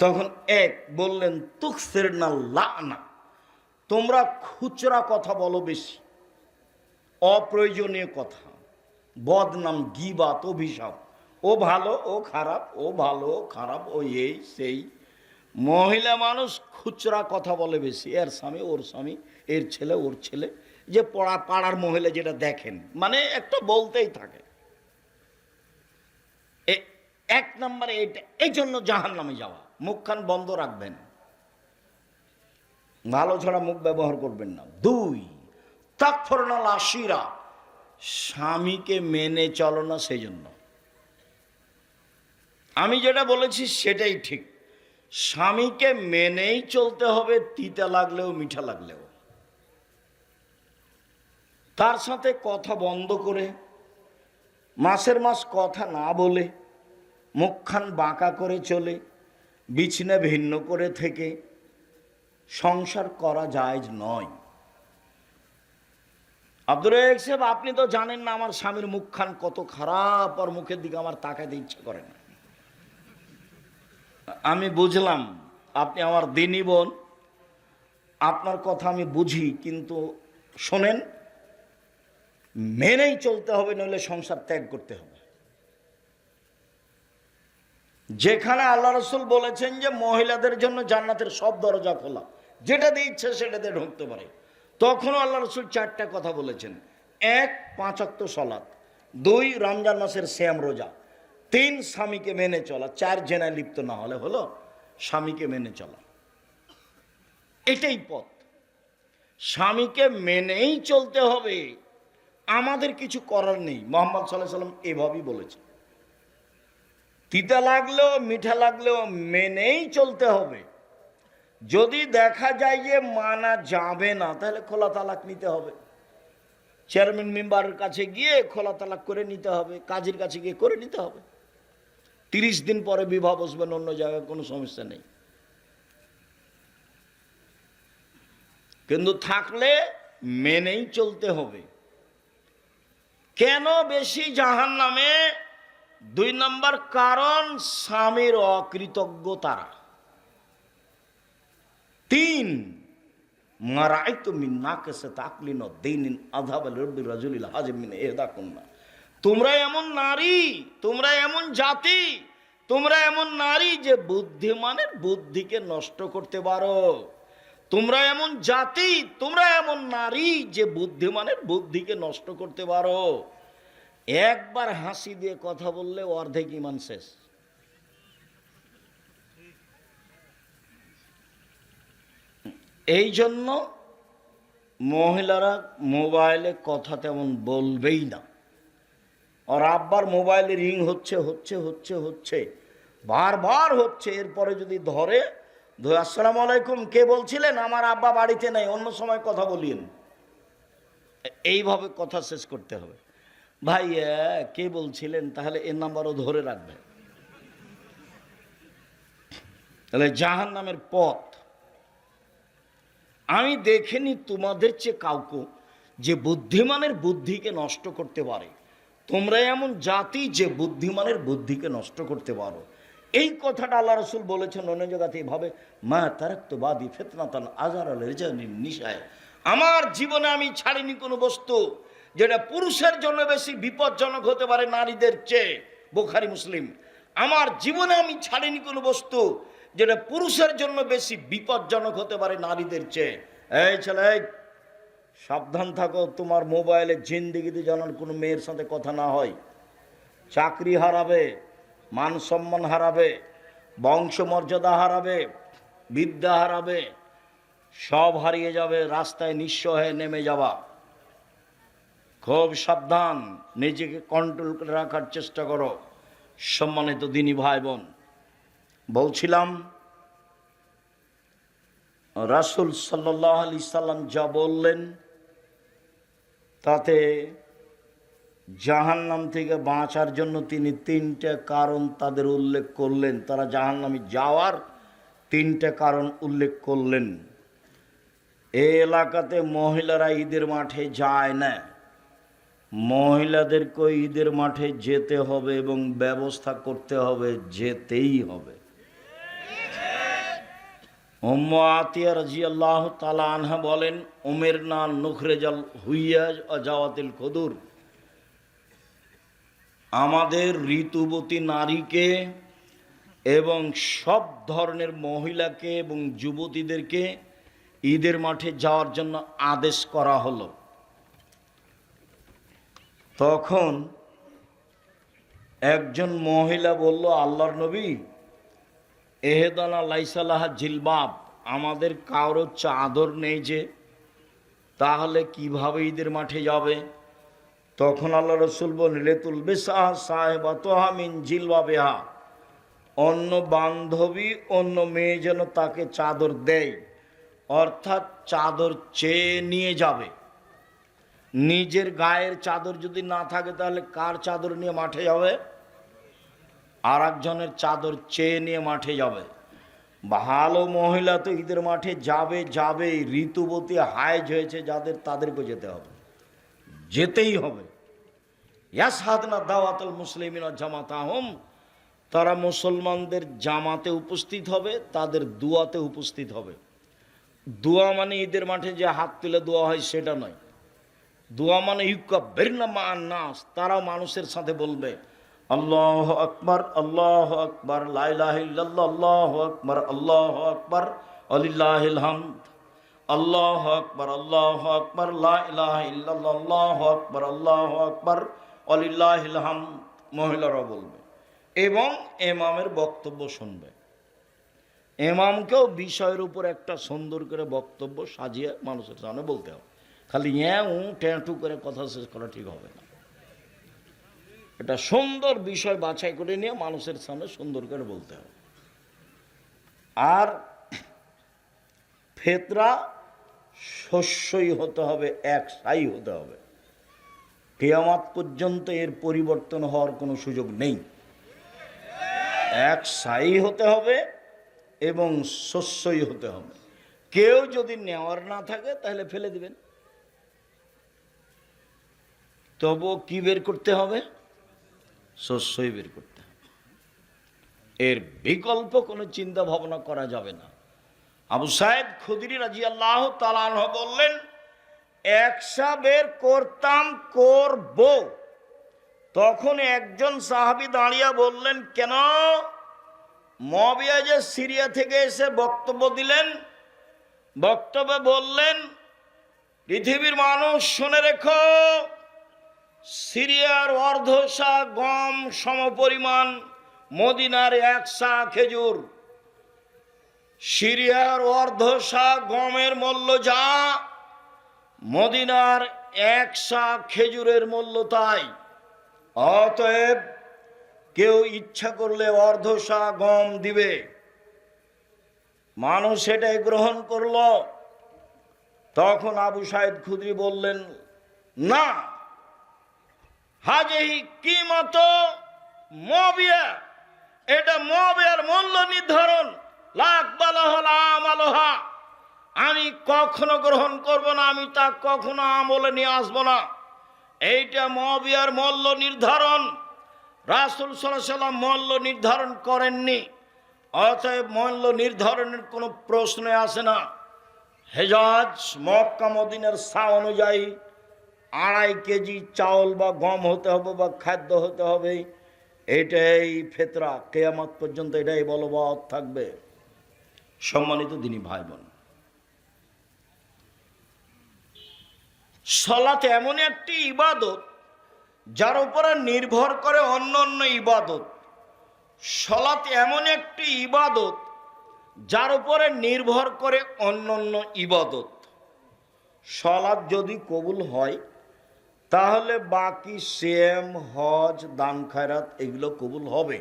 তখন এক বললেন, তুকসিরনা লানা, তোমরা খুচরা কথা বলো বেশি, অপ্রয়োজনীয় কথা, বদনাম, গীবাত, অভিশাপ, ও ভালো ও খারাপ, ও ভালো ও খারাপ, ও এই সেই। মহিলা মানুষ খুচরা কথা বলে বেশি, এর স্বামী ওর স্বামী, এর ছেলে ওর ছেলে, যে পাড়ার মহিলা যেটা দেখেন, মানে একটা বলতেই থাকে। এক নম্বরে এটা, এই জন্য জাহান্নামে যাওয়া। মুখখান বন্ধ রাখবেন, ভালো ছাড়া মুখ ব্যবহার করবেন না। দুই, তাকফুরনাল আশিরা, স্বামীকে মেনে চলো না। সেই জন্য আমি যেটা বলেছি সেটাই ঠিক, স্বামীকে মেনেই চলতে হবে, তিতা লাগলেও মিঠা লাগলেও। তার সাথে কথা বন্ধ করে, মাসের মাস কথা না বলে, মুখখান বাঁকা করে চলে, বিছনা ভিন্ন করে থেকে সংসার করা জায়েজ নয়। আব্দুর রাজ্জাক সাহেব, আপনি তো জানেন না আমার স্বামীর মুখখান কত খারাপ, আর মুখের দিকে আমার তাকাতে ইচ্ছে করে না। আমি বুঝলাম আপনি আমার দিনী বোন, আপনার কথা আমি বুঝি, কিন্তু শোনেন, মেনেই চলতে হবে, নইলে সংসার ত্যাগ করতে হবে। যেখানে আল্লাহ রসুল বলেছেন যে মহিলাদের জন্য জান্নাতের সব দরজা খোলা, যেটা দিয়ে ইচ্ছে সেটা দিয়ে ঢুকতে পারে, তখনও আল্লাহ রসুল চারটা কথা বলেছেন। এক, 5 ওয়াক্ত সালাত। 2, রমজান মাসের সিয়াম রোজা। 3, স্বামীকে মেনে চলা। 4, জেনায় লিপ্ত না হলে হলো, স্বামীকে মেনে চলা। এটাই পথ, স্বামীকে মেনেই চলতে হবে, আমাদের কিছু করার নেই। মুহাম্মদ সাল্লাল্লাহু আলাইহি ওয়াসাল্লাম এভাবেই বলেছেন, তিতা লাগলেও মিঠা লাগলেও মেনেই চলতে হবে। যদি দেখা যায় যে মানা যাবে না, তাহলে খোলা তালাক নিতে হবে। চেয়ারম্যান মেম্বারের কাছে গিয়ে খোলা তালাক করে নিতে হবে, কাজীর কাছে গিয়ে করে নিতে হবে। 30 দিন পরে বিবাহ বসবেন অন্য জায়গায়, কোনো সমস্যা নেই। কিন্তু থাকলে মেনেই চলতে হবে। কেন বেশি জাহান্নামে? 2 নম্বর কারণ, স্বামীর অকৃতজ্ঞতারা। 3, মারাইতু মিন নাকিসাত আকলিন ওয়া দীনিন আযহাবা লিরাব্বির রাজুলিল হাজিম মিন ইহদাকুন্না। তোমরা এমন নারী, তোমরা এমন জাতি, তোমরা এমন নারী যে বুদ্ধিমানের বুদ্ধিকে নষ্ট করতে পারো। তোমরা এমন জাতি, তোমরা এমন নারী যে বুদ্ধিমানের বুদ্ধিকে নষ্ট করতে পারো। একবার হাসি দিয়ে কথা বললে অর্ধেক ঈমান শেষ। এই জন্য মহিলারা মোবাইলে কথা তেমন বলবেই না। আর আব্বার মোবাইলে রিং হচ্ছে হচ্ছে হচ্ছে হচ্ছে, বারবার হচ্ছে। এরপরে যদি ধরে, আসসালামু আলাইকুম, কে বলছিলেন? আমার আব্বা বাড়িতে নেই, অন্য সময় কথা বলিয়েন। এইভাবে কথা শেষ করতে হবে। ভাই কে বলছিলেন? তাহলে এর নাম্বারও ধরে রাখবে। তাহলে জাহান্নামের পথ। আমি দেখিনি তোমাদের চেয়ে কাউকে যে বুদ্ধিমানের বুদ্ধিকে নষ্ট করতে পারে। তোমরা এমন জাতি যে বুদ্ধিমানের বুদ্ধিকে নষ্ট করতে পারো। এই কথাটা আল্লাহ রসুল বলেছেন অন্য জায়গাতে এভাবে, মা তারাক্তু বাদি ফিতনাতান আযারা লিরজালিন নিসায়। আমার জীবনে আমি ছাড়িনি কোনো বস্তু যেটা পুরুষের জন্য বেশি বিপজ্জনক হতে পারে নারীদের চেয়ে। বুখারী মুসলিম। আমার জীবনে আমি ছাড়িনি কোনো বস্তু যেটা পুরুষের জন্য বেশি বিপজ্জনক হতে পারে নারীদের চেয়ে। এই ছেলে, সাবধান থাকো, তোমার মোবাইলে জিন্দেগিতে যেন কোনো মেয়ের সাথে কথা না হয়। চাকরি হারাবে, মান সম্মান হারাবে, বংশমর্যাদা হারাবে, বিদ্যা হারাবে, সব হারিয়ে যাবে, রাস্তায় নিঃস্ব হয়ে নেমে যাবা। খুব সাবধান, নিজেকে কন্ট্রোল করে রাখার চেষ্টা করো। সম্মানিত দিনী ভাই বোন, বলছিলাম রাসূল সাল্লাল্লাহু আলাইহি সাল্লাম যা বললেন তাতে জাহান্নাম থেকে বাঁচার জন্য তিনি 3টে কারণ তাদের উল্লেখ করলেন। তারা জাহান্নামে যাওয়ার 3টে কারণ উল্লেখ করলেন। এই এলাকাতে মহিলারা ঈদের মাঠে যায় না, মহিলাদেরকে ঈদের মাঠে যেতে হবে এবং ব্যবস্থা করতে হবে, যেতেই হবে। উম্মু আতিয়া রাদিয়াল্লাহু তাআলা আনহা বলেন, উমিরনা নুখরিজাল হুইয়া জাওয়াতিল কুদুর, আমাদের ঋতুবতী নারীকে এবং সব ধরনের মহিলাকে এবং যুবতীদেরকে ঈদের মাঠে যাওয়ার জন্য আদেশ করা হলো। তখন একজন মহিলা বলল, আল্লাহর নবী, এহেদানা লাইসালাহা জিলবাব, আমাদের কারো চাদর নেই যে, তাহলে কিভাবে ঈদের মাঠে যাবে? তখন আল্লাহ রসুল বলেন, লেতুল বেসাহ সাহেবাতহা মিন জিলবাবিহা, অন্য বান্ধবী অন্য মেয়ে যেন তাকে চাদর দেয়, অর্থাৎ চাদর চেয়ে নিয়ে যাবে। নিজের গায়ের চাদর যদি না থাকে তাহলে কার চাদর নিয়ে মাঠে যাবে? আর একজনের চাদর চেয়ে নিয়ে মাঠে যাবে। ভালো মহিলা তো ঈদের মাঠে যাবে যাবে, ঋতুবতী হায়েজ হয়েছে যাদের, তাদেরকে যেতে হবে, যেতেই হবে। ইয়াসহাদনা দাওয়াতুল মুসলিমিনা জামাতাহুম, তারা মুসলমানদের জামাতে উপস্থিত হবে, তাদের দুয়াতে উপস্থিত হবে। দোয়া মানে ঈদের মাঠে যে হাত তুলে দোয়া হয় সেটা নয়। দোয়া মানে ইউকাব্বিরনা মা'আন নাস, তারা মানুষের সাথে বলবে, আল্লাহু আকবার, আল্লাহু আকবার, লা ইলাহা ইল্লাল্লাহ, আল্লাহু আকবার, আল্লাহু আকবার, ওয়ালিল্লাহিল হামদ, আল্লাহু আকবার, আল্লাহু আকবার, লা ইলাহা ইল্লাল্লাহ, আল্লাহু আকবার, আল্লাহু আকবার, ওয়ালিল্লাহিল হামদ। মহিলারা বলবে এবং ইমামের বক্তব্য শুনবে। ইমামকেও বিষয়ের উপর একটা সুন্দর করে বক্তব্য সাজিয়ে মানুষের সামনে বলতে হবে। খালি ট্যাঁটু করে কথা শেষ করা ঠিক হবে না। এটা সুন্দর বিষয় বাছাই করে নিয়ে মানুষের সামনে সুন্দর করে বলতে হবে। আর ফেতরা শস্যই হতে হবে, একসাই হতে হবে। কিয়ামত পর্যন্ত এর পরিবর্তন হওয়ার কোনো সুযোগ নেই। একসাই হতে হবে এবং শস্যই হতে হবে। কেউ যদি নেওয়ার না থাকে তাহলে ফেলে দিবেন। তবু কি বের করতে হবে? শস্যই বের করতে হবে। এর বিকল্প কোনো চিন্তা ভাবনা করা যাবে না। আবু সাইদ খুদরি রাদিয়াল্লাহু তাআলা আনহু বললেন, একসা বের করতাম, করব। তখন একজন সাহাবী দাঁড়িয়ে বললেন, কেন? মুআবিয়া যে সিরিয়া থেকে এসে বক্তব্য দিলেন, বক্তব্যে বললেন, পৃথিবীর মানুষ শুনে রেখো, সিরিয়ার অর্ধশা গম সমপরিমাণ মদিনার 1 সা খেজুর। সিরিয়ার অর্ধশা গমের মূল্য যা, মদিনার 1 সা খেজুরের মূল্য তাই। অতএব কেউ ইচ্ছা করলে অর্ধশা গম দিবে। মানুষ এটাই গ্রহণ করল। তখন আবু সাইদ খুদরি বললেন, না, হাজিহি কিমত মুআবিয়া, এটা মুআবিয়ার মূল্য নির্ধারণ, লাক বালাহল আমালহা, আমি কখনো গ্রহণ করব না, আমি তা কখনো আমলে নিয়ে আসবো না। এইটা মুআবিয়ার মূল্য নির্ধারণ। রাসূল সাল্লাল্লাহু আলাইহি ওয়াসাল্লাম মূল্য নির্ধারণ করেননি, অতএব মূল্য নির্ধারণের কোনো প্রশ্ন আসে না। হেজাজ মক্কা মদিনার সা অনুযায়ী 2.5 কেজি চাউল বা গম হতে হবে বা খাদ্য হতে হবে। এটাই ফেতরা, কিয়ামত পর্যন্ত এটাই বলবৎ থাকবে। সম্মানিত দিনী ভাই বোন, সালাত এমন একটি ইবাদত যার উপরে নির্ভর করে অন্য অন্য ইবাদত। সালাত এমন একটি ইবাদত যার উপরে নির্ভর করে অন্য অন্য ইবাদত। সালাত যদি কবুল হয় তাহলে বাকি সিয়াম, হজ, দান খায়রাত এগুলো কবুল হবে।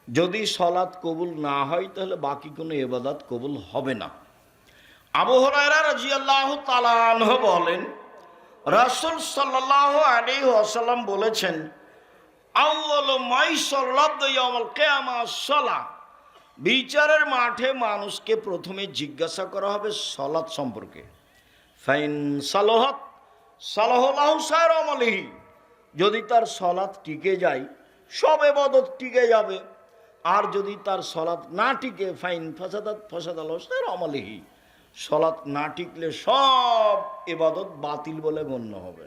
যদি সালাত কবুল না হয় তাহলে বাকি কোনো ইবাদত কবুল হবে না। আবু হুরায়রা রাদিয়াল্লাহু তাআলা আনহু বলেন, রাসূল সাল্লাল্লাহু আলাইহি ওয়াসাল্লাম বলেছেন, আউয়ালু মা ইউসাল্লাতু ইয়াউমুল কিয়ামাহ সালাহ, বিচারের মাঠে মানুষকে প্রথমে জিজ্ঞাসা করা হবে সালাত সম্পর্কে। ফাইন সালাহাত সালাহু সাইর আমলিহি, যদি তার সালাত টিকে যায় সব ইবাদত টিকে যাবে। আর যদি তার সলাৎ না টিকে ফাইন ফাসাদাত ফাসাদাল আমালিহি, সলাৎ না টিকলে সব ইবাদত বাতিল বলে গণ্য হবে।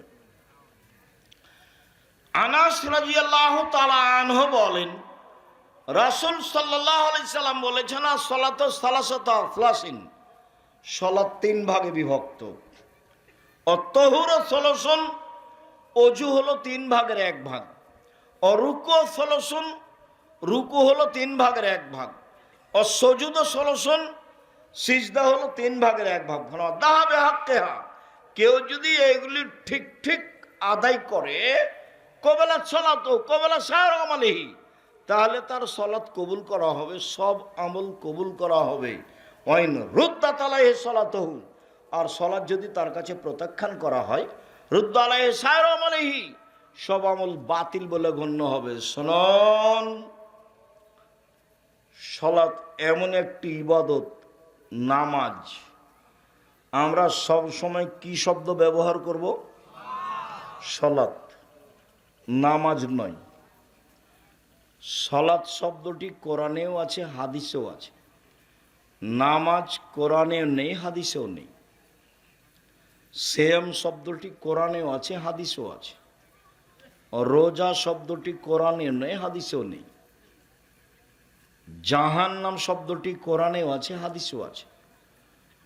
আনাস রাদিয়াল্লাহু তাআলা আনহু বলেন, রাসূল সাল্লাল্লাহু আলাইহি সাল্লাম বলেছেন, সলাত সালাসাতা ফলাসিন, সলাৎ তিন ভাগে বিভক্ত। অত্তহুর সলসন, অজু হলো তিন ভাগের এক ভাগ। অরুকু সলসন, রুকু হলো তিন ভাগের এক ভাগ। অসজুদ সলসন, সিজদা হলো তিন ভাগের এক ভাগ। দাহাবে হাক্কেহা, কেউ যদি এগুলি ঠিক ঠিক আদায় করে, কবেলা সলাত কবেলা সার আমালিহি, তাহলে তার সলাৎ কবুল করা হবে, সব আমল কবুল করা হবে। ওয়াইন রুদ্দাত আলাইহি সলাতুহু, আর সলাৎ যদি তার কাছে প্রত্যাখ্যান করা হয়, রুদ্দা আলাইহি সার আমালিহি, সব আমল বাতিল বলে গণ্য হবে। শুনুন, সলাৎ এমন একটি ইবাদত, নামাজ, আমরা সব সময় কি শব্দ ব্যবহার করব? সলাৎ, নামাজ নয়। সলাৎ শব্দটি কোরআনেও আছে, হাদিসেও আছে। নামাজ কোরআনেও নেই, হাদিসেও নেই। সিয়াম শব্দটি কোরআনেও আছে, হাদিসেও আছে। রোজা শব্দটি কোরআনেও নেই, হাদিসেও নেই। জাহান্নাম শব্দটি কোরআনেও আছে, হাদিসেও আছে।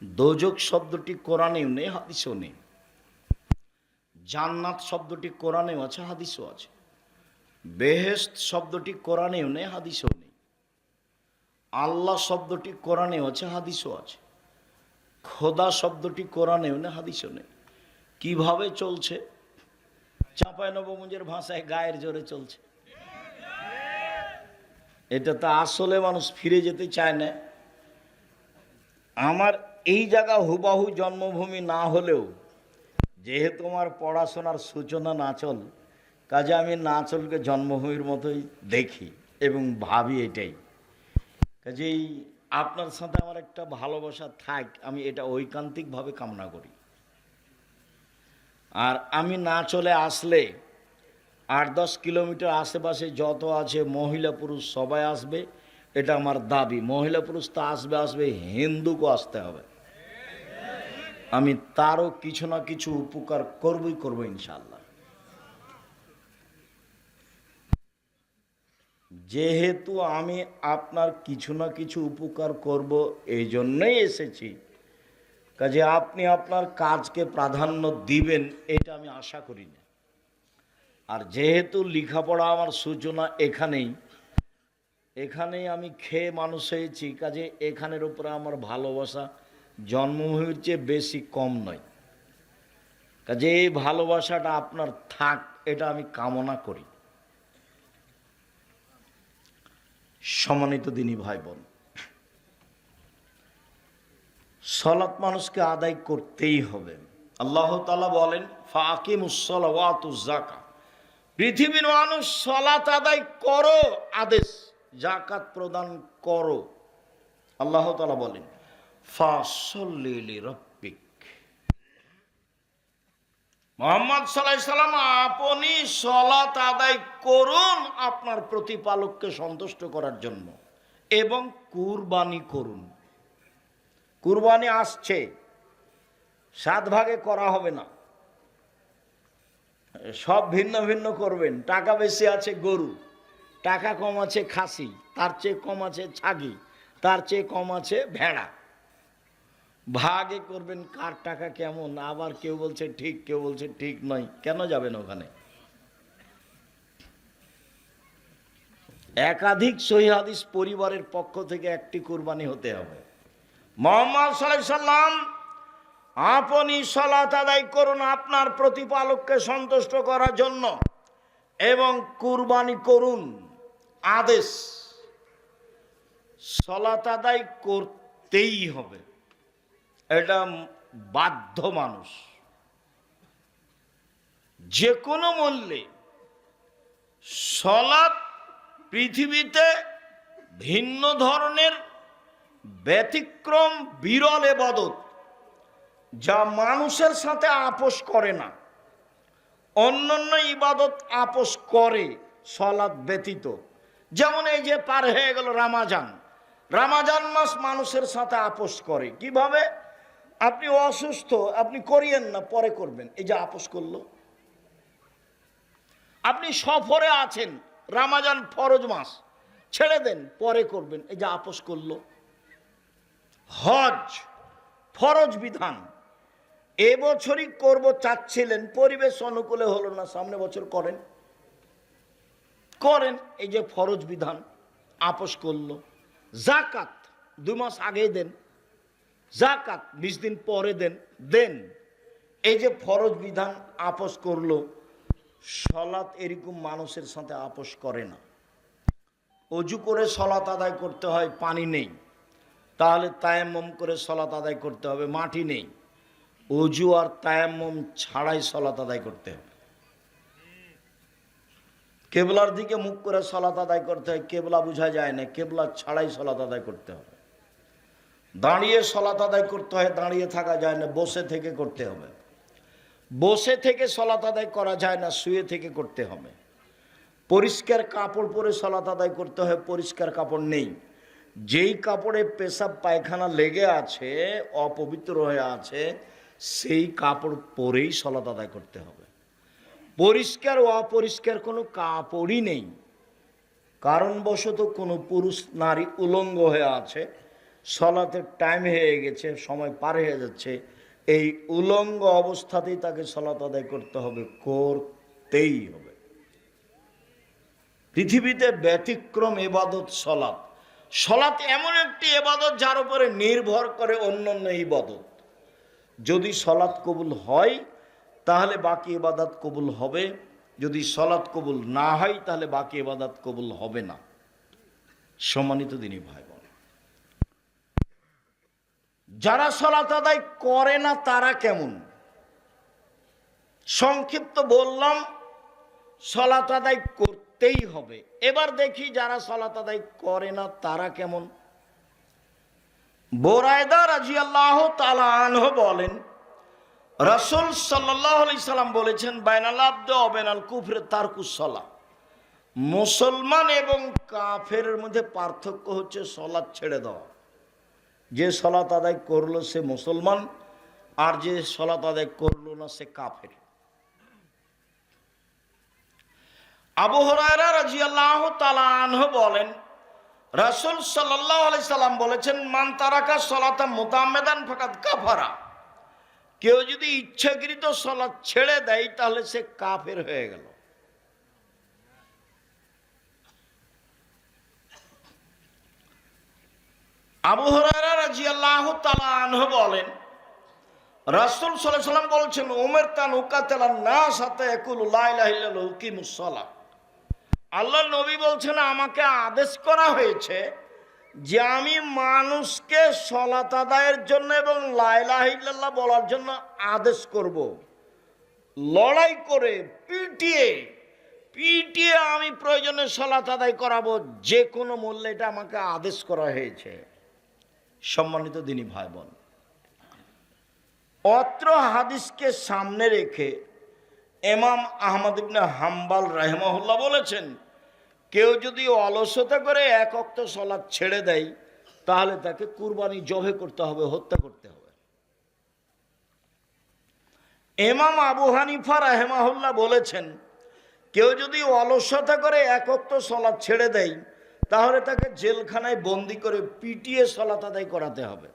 দোজক শব্দটি কোরআনেও নেই, হাদিসেও নেই। জান্নাত শব্দটি কোরআনেও আছে, হাদিসেও আছে। বেহেশত শব্দটি কোরআনেও নেই, হাদিসেও নেই। আল্লাহ শব্দটি কোরআনেও আছে, হাদিসেও আছে। খোদা শব্দটি কোরআনেও নেই, হাদিসেও নেই। কিভাবে চলছে? চাঁপাইনবাবগঞ্জের ভাষায় গায়ের জোরে চলছে। এটা তো আসলে মানুষ ফিরে যেতে চায় না। আমার এই জায়গা হুবাহু জন্মভূমি না হলেও, যেহেতু আমার পড়াশোনার সূচনা নাচল, কাজে আমি নাচলকে জন্মভূমির মতোই দেখি এবং ভাবি এটাই। কাজেই আপনার সাথে আমার একটা ভালোবাসা থাক, আমি এটা ঐকান্তিকভাবে কামনা করি। আর আমি না চলে আসলে 8-10 কিলোমিটার আশেপাশে যত আছে মহিলা পুরুষ সবাই আসবে, এটা আমার দাবি। মহিলা পুরুষ তো আসবে আসবে, হিন্দুকে আসতে হবে। আমি তারও কিছু না কিছু উপকার করবই করবো ইনশাআল্লাহ। যেহেতু আমি আপনার কিছু না কিছু উপকার করব, এই জন্যই এসেছি। কাজে আপনি আপনার কাজকে প্রাধান্য দিবেন, এটা আমি আশা করি না। আর যেহেতু লেখাপড়া আমার সূচনা এখানেই আমি খেয়ে মানুষ হয়েছি, কাজে এখানের উপরে আমার ভালোবাসা জন্মভূমির চেয়ে বেশি কম নয়। কাজে এই ভালোবাসাটা আপনার থাক, এটা আমি কামনা করি। সম্মানিত দিনী ভাই বোন, সালাত মানুষকে আদায় করতেই হবে। আল্লাহ তাআলা বলেন, ফাকিমুস সালাওয়াতুজ যাকাত, পৃথিবীর মানুষ সালাত আদায় করো আদেশ, যাকাত প্রদান করো। আল্লাহ তাআলা বলেন, ফাসাল্লি লিরাব্বিক, মুহাম্মদ সাল্লাল্লাহু আলাইহি সাল্লাম আপনি সালাত আদায় করুন আপনার প্রতিপালককে সন্তুষ্ট করার জন্য, এবং কুরবানি করুন। কুরবানি আসছে, 7 ভাগে করা হবে না, সব ভিন্ন ভিন্ন করবেন। টাকা বেশি আছে গরু, টাকা কম আছে খাসি, তার চেয়ে কম আছে ছাগি, তার চেয়ে কম আছে ভেড়া। ভাগে করবেন কার টাকা কেমন। আবার কেউ বলছে ঠিক, কেউ বলছে ঠিক নয়। কেন যাবেন ওখানে? একাধিক সহিহ হাদিস পরিবারের পক্ষ থেকে একটি কুরবানি হতে হবে। মুহাম্মদ সাল্লাল্লাহু আলাইহি সাল্লাম আপনি সালাত আদায় করুন আপনার প্রতিপালককে সন্তুষ্ট করার জন্য, এবং কুরবানি করুন আদেশ। সালাত আদায় করতেই হবে, এটা বাধ্য। মানুষ যে কোনো মূল্যে সালাত পৃথিবীতে ভিন্ন ধরনের ব্যতিক্রম বিরল ইবাদত, যা মানুষের সাথে আপোষ করে না। অন্যান্য ইবাদত আপোষ করে সালাত ব্যতীত, যেমন এই যে পার হয়ে গেল রামাজান, রামাজান মাস মানুষের সাথে আপোষ করে কিভাবে? আপনি অসুস্থ, আপনি করিয়েন না, পরে করবেন, এই যে আপোষ করলো। আপনি সফরে আছেন, রামাজান ফরজ মাস, ছেড়ে দেন, পরে করবেন, এই যে আপোষ করলো। হজ ফরজ বিধান, এবছরই করব চাচ্ছিলেন, পরিবেশ অনুকূলে হলো না, সামনে বছর করেন, করেন, এই যে ফরজ বিধান, আপোষ করলো। জাকাত 2 মাস আগে দেন, জাকাত 20 দিন পরে দেন, দেন, এই যে ফরজ বিধান, আপোষ করলো। সলাত এরকম মানুষের সাথে আপোষ করে না। অজু করে সলাত আদায় করতে হয়, পানি নেই, তাহলে তায়াম্মুম করে সলাত আদায় করতে হবে, মাটি নেই, অজু আর তায়াম্মুম ছাড়াই সলাত আদায় করতে হবে। কেবলার দিকে মুখ করে সলাত আদায় করতে হয়, কেবলা বোঝা যায় না, কেবলা ছাড়াই সলাত আদায় করতে হবে। দাঁড়িয়ে সলাত আদায় করতে হয়, দাঁড়িয়ে থাকা যায় না, বসে থেকে করতে হবে। বসে থেকে সলাত আদায় করা যায় না, শুয়ে থেকে করতে হবে। পরিষ্কার কাপড় পরে সলাত আদায় করতে হয়, পরিষ্কার কাপড় নেই, যেই কাপড়ে পেশাব পায়খানা লেগে আছে, অপবিত্র হয়ে আছে, সেই কাপড় পরেই সলাত আদায় করতে হবে। পরিষ্কার ও অপরিষ্কার কোনো কাপড়ই নেই, কারণবশত কোনো পুরুষ নারী উলঙ্গ হয়ে আছে, সলাতের টাইম হয়ে গেছে, সময় পার হয়ে যাচ্ছে, এই উলঙ্গ অবস্থাতেই তাকে সলাত আদায় করতে হবে, করতেই হবে। পৃথিবীতে ব্যতিক্রম ইবাদত সলাত। সলাত এমন একটি ইবাদত যার উপরে নির্ভর করে অন্যান্য ইবাদত। যদি সলাত কবুল হয় তাহলে বাকি ইবাদত কবুল হবে, যদি সলাত কবুল না হয় তাহলে বাকি ইবাদত কবুল হবে না। সম্মানিত দিনী ভাই বোন, যারা সলাত আদায় করে না তারা কেমন? সংক্ষিপ্ত বললাম, সলাত আদায় করতেই হবে। এবার দেখি যারা সলাত আদায় করে না তারা কেমন। বুরায়দা রাদিয়াল্লাহু তাআলা আনহু বলেন, রাসূল সাল্লাল্লাহু আলাইহি সাল্লাম বলেছেন, বাইনাল আবদি ওয়া বাইনাল কুফরি তারকুস সালাহ। মুসলমান এবং কাফেরের মধ্যে পার্থক্য হচ্ছে সালাত ছেড়ে দেওয়া। যে সালাত আদায় করলো সে মুসলমান, আর যে সালাত আদায় করলো না সে কাফের। আবু হুরায়রা রাদিয়াল্লাহু তাআলা আনহু বলেন, রাসূল সাল্লাল্লাহু আলাইহি সাল্লাম বলেছেন, মান তারাকা সালাতা মুতাআম্মিদান ফাকাদ কাফারা। কেউ যদি ইচ্ছাকৃত সালাত ছেড়ে দেয় তাহলে সে কাফের হয়ে গেল। আবু হুরায়রা রাদিয়াল্লাহু তাআলা আনহু বলেন, রাসূল সাল্লাল্লাহু আলাইহি সাল্লাম বলেছেন, উমিরতু আন উকাতিলান নাস হাত্তা ইয়াকুলু লা ইলাহা ইল্লাল্লাহু ওয়া ইকিমুস সালাহ। আল্লাহর নবী বলছেন, আমাকে আদেশ করা হয়েছে যে আমি মানুষকে সালাত আদায়ের জন্য এবং লা ইলাহা ইল্লাল্লাহ বলার জন্য আদেশ করব। লড়াই করে পিটিয়ে আমি প্রয়োজনে সালাত আদায় করাবো, যে কোনো মূল্যে, এটা আমাকে আদেশ করা হয়েছে। সম্মানিত দিনী ভাই বোন, অত্র হাদিসকে সামনে রেখে ইমাম আহমদ ইবনে হাম্বল রাহিমাহুল্লাহ বলেছেন, কেউ যদি অলসতা করে এক ওয়াক্ত সালাত ছেড়ে দেয় তাহলে তাকে কুরবানি জবে করতে হবে, হত্যা করতে হবে। ইমাম আবু হানিফা রাহিমাহুল্লাহ বলেছেন, কেউ যদি অলসতা করে এক ওয়াক্ত সালাত ছেড়ে দেয় তাহলে তাকে জেলখানায় বন্দি করে পিটিয়ে সালাত আদায় করাতে হবে।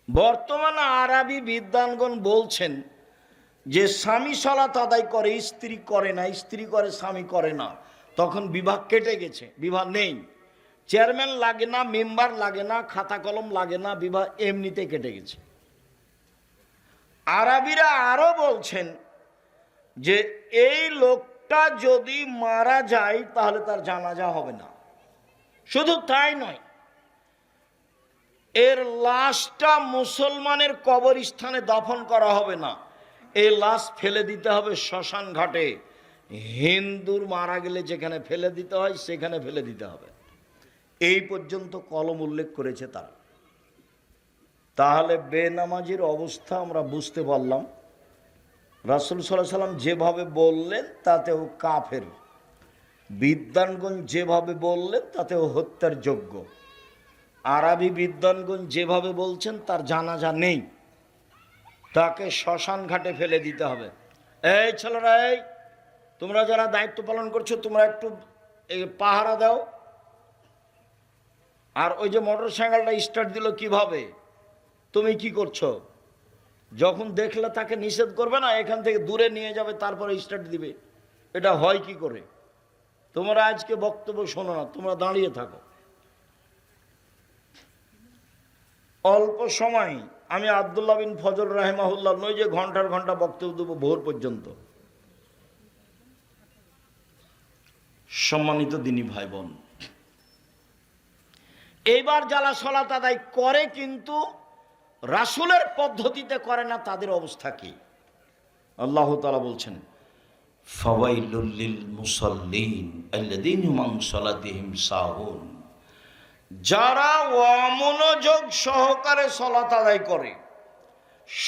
বর্তমানে আরবি বিদ্বানগণ বলছেন যে স্বামী সালাত আদায় করে, স্ত্রী করে না, স্ত্রী করে স্বামী করে না, তখন বিভাগ কেটে গেছে, বিভাগ নেই, চেয়ারম্যান লাগে না, মেম্বার লাগে না, খাতা কলম লাগে না, বিভাগ এমনিতে কেটে গেছে। আরবিরা আরো বলছেন যে এই লোকটা যদি মারা যায় তাহলে তার জানাজা হবে না। শুধু তাই নয়, এর লাশটা মুসলমানের কবরস্থানে দাফন করা হবে না, এই লাশ ফেলে দিতে হবে শ্মশান ঘাটে। হিন্দুর মারা গেলে যেখানে ফেলে দিতে হয় সেখানে ফেলে দিতে হবে। এই পর্যন্ত কলম উল্লেখ করেছে তারা। তাহলে বেনামাজির অবস্থা আমরা বুঝতে পারলাম। রাসূল সাল্লাল্লাহু আলাইহি সাল্লাম যেভাবে বললেন তাতেও কাফের। বিদ্বানগণ যেভাবে বললেন তাতেও হত্যার যোগ্য। আরবি বিদ্বানগণ যেভাবে বলছেন তার জানাজা নেই, তাকে শ্মশান ঘাটে ফেলে দিতে হবে। এই ছেলেরা, এই তোমরা যারা দায়িত্ব পালন করছো তোমরা একটু পাহারা দাও। আর ওই যে মোটর সাইকেলটা স্টার্ট দিল কিভাবে, তুমি কি করছো? যখন দেখলে তাকে নিষেধ করবে না, এখান থেকে দূরে নিয়ে যাবে তারপরে স্টার্ট দিবে। এটা হয় কি করে? তোমরা আজকে বক্তব্য শোনো না, তোমরা দাঁড়িয়ে থাকো। অল্প সময় আমি আব্দুল্লাহ বিন ফজল রাহিমাহুল্লাহ নই যে ঘন্টার ঘন্টা বক্তব্য দেবো ভোর পর্যন্ত। সম্মানিত দিনী ভাই বোন, এইবার যারা সালাত আদায় করে কিন্তু রাসূলের পদ্ধতিতে করে না, তাদের অবস্থা কি? আল্লাহ তাআলা বলছেন, ফাওয়াইলুল লিল মুসাল্লিন আল্লাযীনা হুম আন সালাতিহিম সাহুন। যারা অমনোযোগ সহকারে সালাত আদায় করে,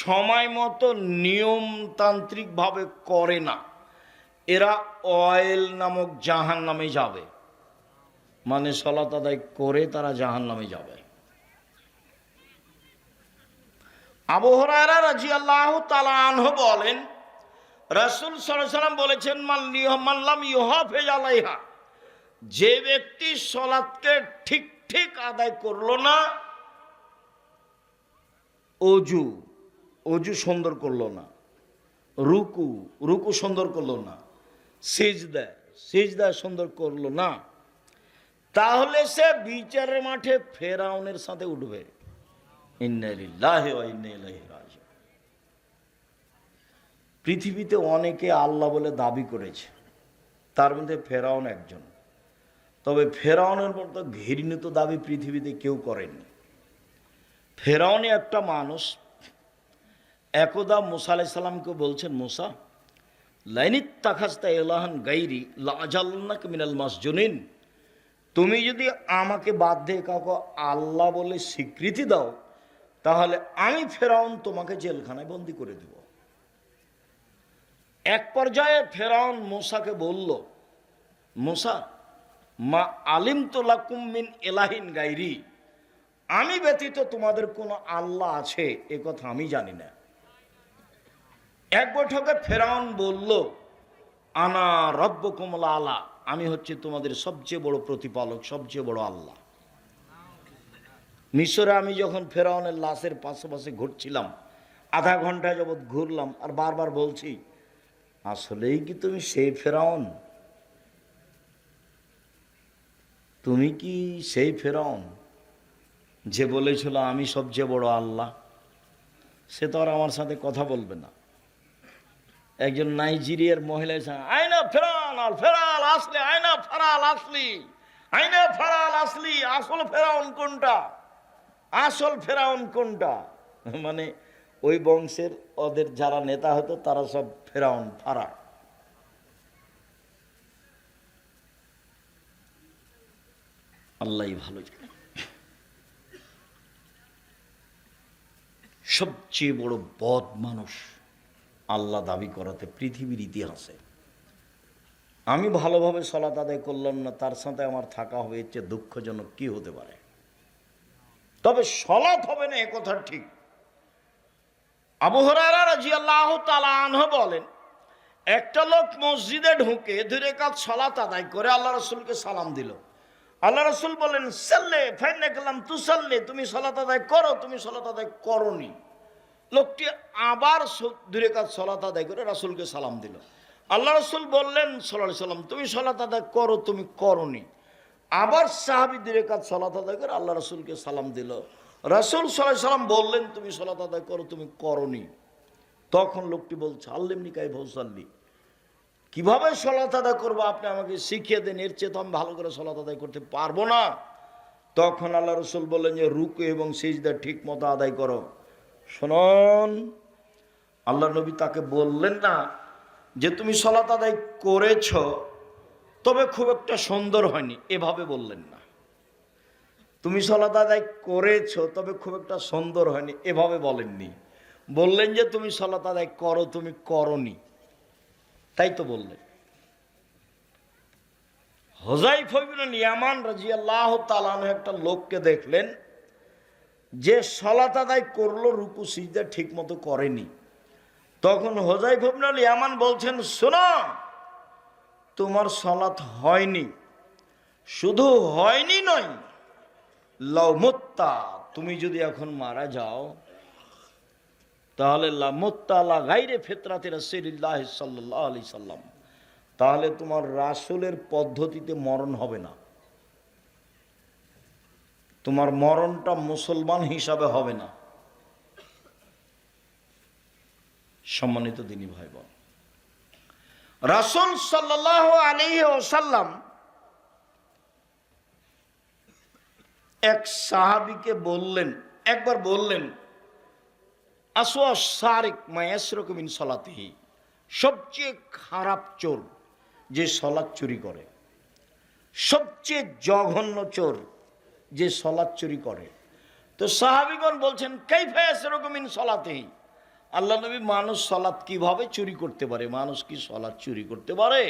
সময় মতো নিয়মতান্ত্রিকভাবে করে না, এরা অয়েল নামক জাহান্নামে যাবে। মানে সালাত আদায় করে তারা জাহান্নামে যাবে। আবু হুরায়রা রাদিয়াল্লাহু তাআলা আনহু বলেন, রাসূল সাল্লাল্লাহু আলাইহি ওয়াসাল্লাম বলেছেন, মান লাম ইউহাফিজ আলাইহা, যে ব্যক্তি সালাতকে ঠিক ঠিক আদায় করলো না, অজু সুন্দর করলো না, রুকু সুন্দর করলো না, সিজদা সুন্দর করলো না, তাহলে সে বিচারের মাঠে ফেরাউনের সাথে উঠবে। ইন্না লিল্লাহি ওয়া ইন্না ইলাইহি রাজিউন। পৃথিবীতে অনেকে আল্লাহ বলে দাবি করেছে, তার মধ্যে ফেরাউন একজন। তবে ফেরাউনের মতো ঘৃণিত দাবি পৃথিবীতে কেউ করেনি। ফেরাউনি একটা মানুষ একদা মুসা আলাইহিস সালামকে বলছেন, মুসা লাইনিত্তাখাযতা ইলাহান গায়রি লাআজালনাকা মিনাল মাসজুনিন, তুমি যদি আমাকে বাদ দিয়ে কাউকে আল্লাহ বলে স্বীকৃতি দাও, তাহলে আমি ফেরাউন তোমাকে জেলখানায় বন্দি করে দেব। এক পর্যায়ে ফেরাউন মুসাকে বলল, মুসা মা আলিমতু লাকুম মিন ইলাহিন গায়রি, আমি ব্যতীত তোমাদের কোনো আল্লাহ আছে এ কথা আমি জানি না। এক বৈঠকে ফেরাউন বলল, আনা রব্বুকুমুল আলা, আমি হচ্ছে তোমাদের সবচেয়ে বড় প্রতিপালক, সবচেয়ে বড় আল্লাহ। মিশরে আমি যখন ফেরাউনের লাশের পাশে ঘুরছিলাম, আধা ঘন্টা যাবৎ ঘুরলাম আর বারবার বলছি, আসলেই কি তুমি সেই ফেরাউন? তুমি কি সেই ফেরাউন যে বলেছিল আমি সবচেয়ে বড় আল্লাহ? সে তো আর আমার সাথে কথা বলবে না। একজন নাইজেরিয়ার মহিলা, আইনা ফেরাউন আল ফেরাল আসলি, আইনা ফেরাল আসলি, আইনা ফেরাল আসলি, আসল ফেরাউন কোনটা, আসল ফেরাউন কোনটা? মানে ওই বংশের ওদের যারা নেতা হতো তারা সব ফেরাউন ফারা। আল্লাহই ভালো জানে। সবচেয়ে বড় বদ মানুষ আল্লাহ দাবি করাতে পৃথিবীর ইতিহাসে। আমি ভালোভাবে সালাত আদায় করলাম না, তার সাথে আমার থাকা হবে, এর চেয়ে দুঃখজনক কি হতে পারে? তবে সালাত হবে না এ কথা ঠিক। আবু হুরায়রা রাদিয়াল্লাহু তাআলা আনহু বলেন, একটা লোক মসজিদে ঢুকে 2 রাকাত সালাত আদায় করে আল্লাহ রাসূলকে সালাম দিল। আল্লাহ রাসূল বলেন, সাল্লে ফাইন্নাকা লাম তুসাল্লি, তুমি সালাত আদায় করো, তুমি সালাত আদায় করোনি। লোকটি আবার 2 রাকাত সালাত আদায় করে রাসূলকে সালাম দিল। আল্লাহ রাসূল বললেন সাল্লাল্লাহু আলাইহি সাল্লাম, তুমি সালাত আদায় করো, তুমি করোনি। আবার সাহাবী 2 রাকাত সালাত আদায় করে আল্লাহ রাসূলকে সালাম দিল। রাসূল সাল্লাল্লাহু আলাইহি সাল্লাম বললেন, তুমি সালাত আদায় করো, তুমি করোনি। তখন লোকটি বলছে, আল্লিমনি কাইফা উসাল্লি, কিভাবে সালাত আদায় করবো আপনি আমাকে শিখিয়ে দেন, এর চেয়ে তো আমি ভালো করে সালাত আদায় করতে পারবো না। তখন আল্লাহ রাসূল বললেন যে রুকু এবং সিজদা ঠিক মতো আদায় করো। শুনুন, আল্লাহ নবী তাকে বললেন না যে তুমি সালাত আদায় করেছ তবে খুব একটা সুন্দর হয়নি, এভাবে বললেন না। তুমি সালাত আদায় করেছ তবে খুব একটা সুন্দর হয়নি, এভাবে বলেননি। বললেন যে তুমি সালাত আদায় করো, তুমি করোনি, তাই তো বললেন। হুযায়ফা ইবনে ইয়ামান রাদিয়াল্লাহু তাআলা আনহু একটা লোককে দেখলেন যে সালাত আদায় করলো, রুকু সিজদা ঠিক মতো করেনি। তখন হুযায়ফা ইবনে ইয়ামান বলছেন, শোনো, তোমার সালাত হয়নি, শুধু হয়নি নয়, লাউ মুত্তা, তুমি যদি এখন মারা যাও তাহলে লা মুত্তা আলা গায়রি ফিতরাতি রাসূলিল্লাহ সাল্লাল্লাহু আলাইহি সাল্লাম, তাহলে তোমার রাসূলের পদ্ধতিতে মরণ হবে না, তোমার মরণটা মুসলমান হিসাবে হবে না। সম্মানিত দিনী ভাই বোন, রাসূল সাল্লাল্লাহু আলাইহি ওয়াসাল্লাম এক সাহাবীকে বললেন, একবার বললেন, আসওয়া সারিক মা ইয়াসরুকু মিন সালাতিহি, সবচেয়ে খারাপ চোর যে সালাত চুরি করে, সবচেয়ে জঘন্য চোর যে সালাত চুরি করে। তো সাহাবীগণ বলছেন, কাইফা ইয়াসরুকু মিন সালাতিহি, আল্লাহ নবী, মানুষ সালাত কিভাবে চুরি করতে পারে? মানুষ কি সালাত চুরি করতে পারে?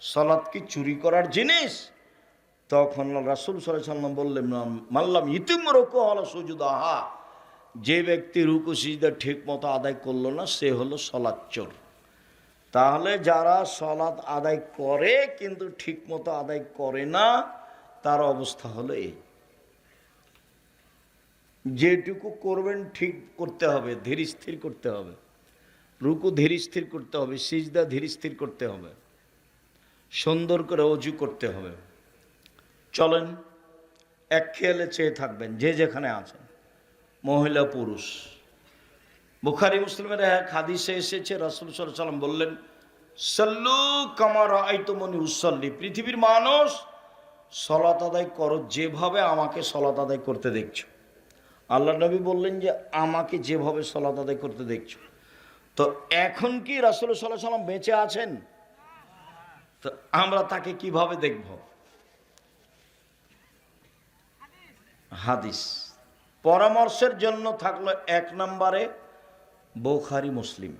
সালাত কি চুরি করার জিনিস? তখন রাসূল সাল্লাল্লাহু আলাইহি ওয়াসাল্লাম বললেন, মাল্লাম ইতিম রুকু আলা সুজুদাহা, যে ব্যক্তি রুকু সিজদা ঠিক মতো আদায় করলো না সে হলো সালাত চোর। তাহলে যারা সালাত আদায় করে কিন্তু ঠিক মতো আদায় করে না, তার অবস্থা হলো এই, যেটুকু করবেন ঠিক করতে হবে, ধীর স্থির করতে হবে, রুকু ধীর স্থির করতে হবে, সিজদা ধীর স্থির করতে হবে, সুন্দর করে ওযু করতে হবে। চলেন এক খেয়ালে চেয়ে থাকবেন যে যেখানে আছেন, মহিলা পুরুষ। বুখারী মুসলিমের এক হাদিসে এসেছে, রাসূল সাল্লাল্লাহু আলাইহি ওয়াসাল্লাম বললেন, সাল্লু কামা রাআইতুমুনি উসাল্লি, পৃথিবীর মানুষ সালাত আদায় করো যেভাবে আমাকে সালাত আদায় করতে দেখছো। আল্লাহ নবী বললেন যে আমাকে যেভাবে সালাত আদায় করতে দেখছো। তো এখন কি রাসূল সাল্লাল্লাহু আলাইহি ওয়াসাল্লাম বেঁচে আছেন? তো আমরা তাকে কিভাবে দেখব? হাদিস পরামর্শের জন্য থাকলো এক নম্বরে বুখারী মুসলিম,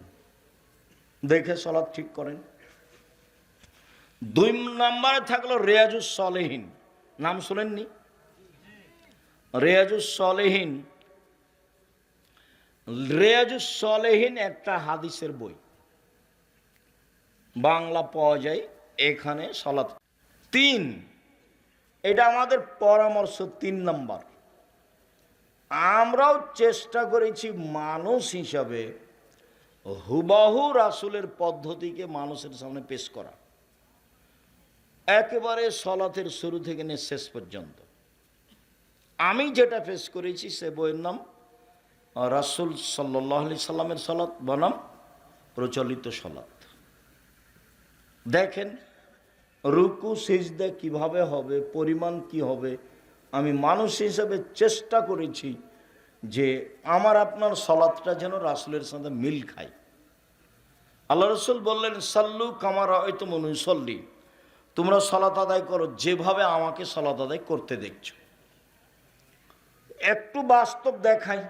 দেখে সালাত ঠিক করেন। দুই নম্বরে থাকলো রিয়াজুস সালেহিন, নাম শুনেননি? রিয়াজুস সালেহিন, রিয়াজুস সালেহিন একটা হাদিসের বই, বাংলা পাওয়া যায়, এখানে সালাত। তিন, এটা আমাদের পরামর্শ, 3 নম্বর। আমরাও চেষ্টা করেছি মানুষ হিসাবে হুবাহু রাসূলের পদ্ধতিকে মানুষের সামনে পেশ করা, একেবারে সালাতের শুরু থেকে নিয়ে শেষ পর্যন্ত। আমি যেটা পেশ করেছি সে বইয়ের নাম রাসূল সাল্লাল্লাহু আলাইহি সাল্লামের সালাত বনাম প্রচলিত সালাত। দেখেন রুকু সিজদা কিভাবে হবে, পরিমাণ কি হবে। আমি মানুষ হিসেবে চেষ্টা করেছি যে আমার আপনার সালাতটা যেন রাসূলের সাথে মিল খায়। আল্লাহ রাসূল বললেন, সাল্লু কামা রাআইতুমুনি উসাল্লি, তোমরা সালাত আদায় করো যেভাবে আমাকে সালাত আদায় করতে দেখছো। একটু বাস্তব দেখাই।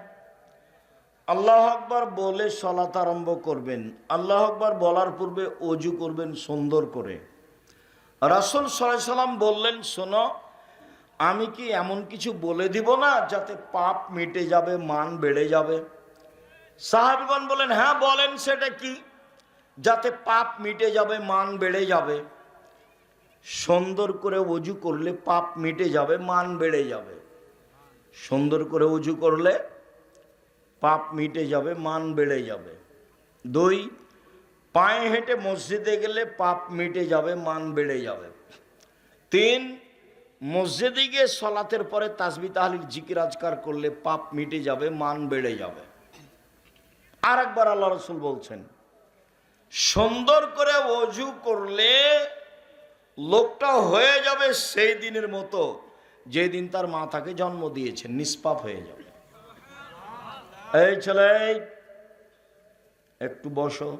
আল্লাহু আকবার বলে সালাত আরম্ভ করবেন, আল্লাহু আকবার বলার পূর্বে ওযু করবেন সুন্দর করে। রাসূল সাল্লাল্লাহু আলাইহি সাল্লাম বললেন, শোনো, আমি কি এমন কিছু বলে দিব না যাতে পাপ মিটে যাবে, মান বেড়ে যাবে? সাহাবীগণ বলেন, হ্যাঁ বলেন, সেটা কি? যাতে পাপ মিটে যাবে, মান বেড়ে যাবে। সুন্দর করে ওযু করলে পাপ মিটে যাবে, মান বেড়ে যাবে। সুন্দর করে ওযু করলে পাপ মিটে যাবে, মান বেড়ে যাবে। 2, পায়ে হেঁটে মসজিদে গেলে পাপ মিটে যাবে, মান বেড়ে যাবে। 3, মসজিদে গিয়ে সালাতের পরে তাসবিহ তাহলিল জিকির আজকার করলে পাপ মিটে যাবে, মান বেড়ে যাবে। আর একবার আল্লাহ রাসূল বলছেন, সুন্দর করে ওযু করলে লোকটা হয়ে যাবে সেই দিনের মতো যেদিন তার মাতাকে জন্ম দিয়েছেন, নিষ্পাপ হয়ে যাবে। এই ছেলে, একটু বসো।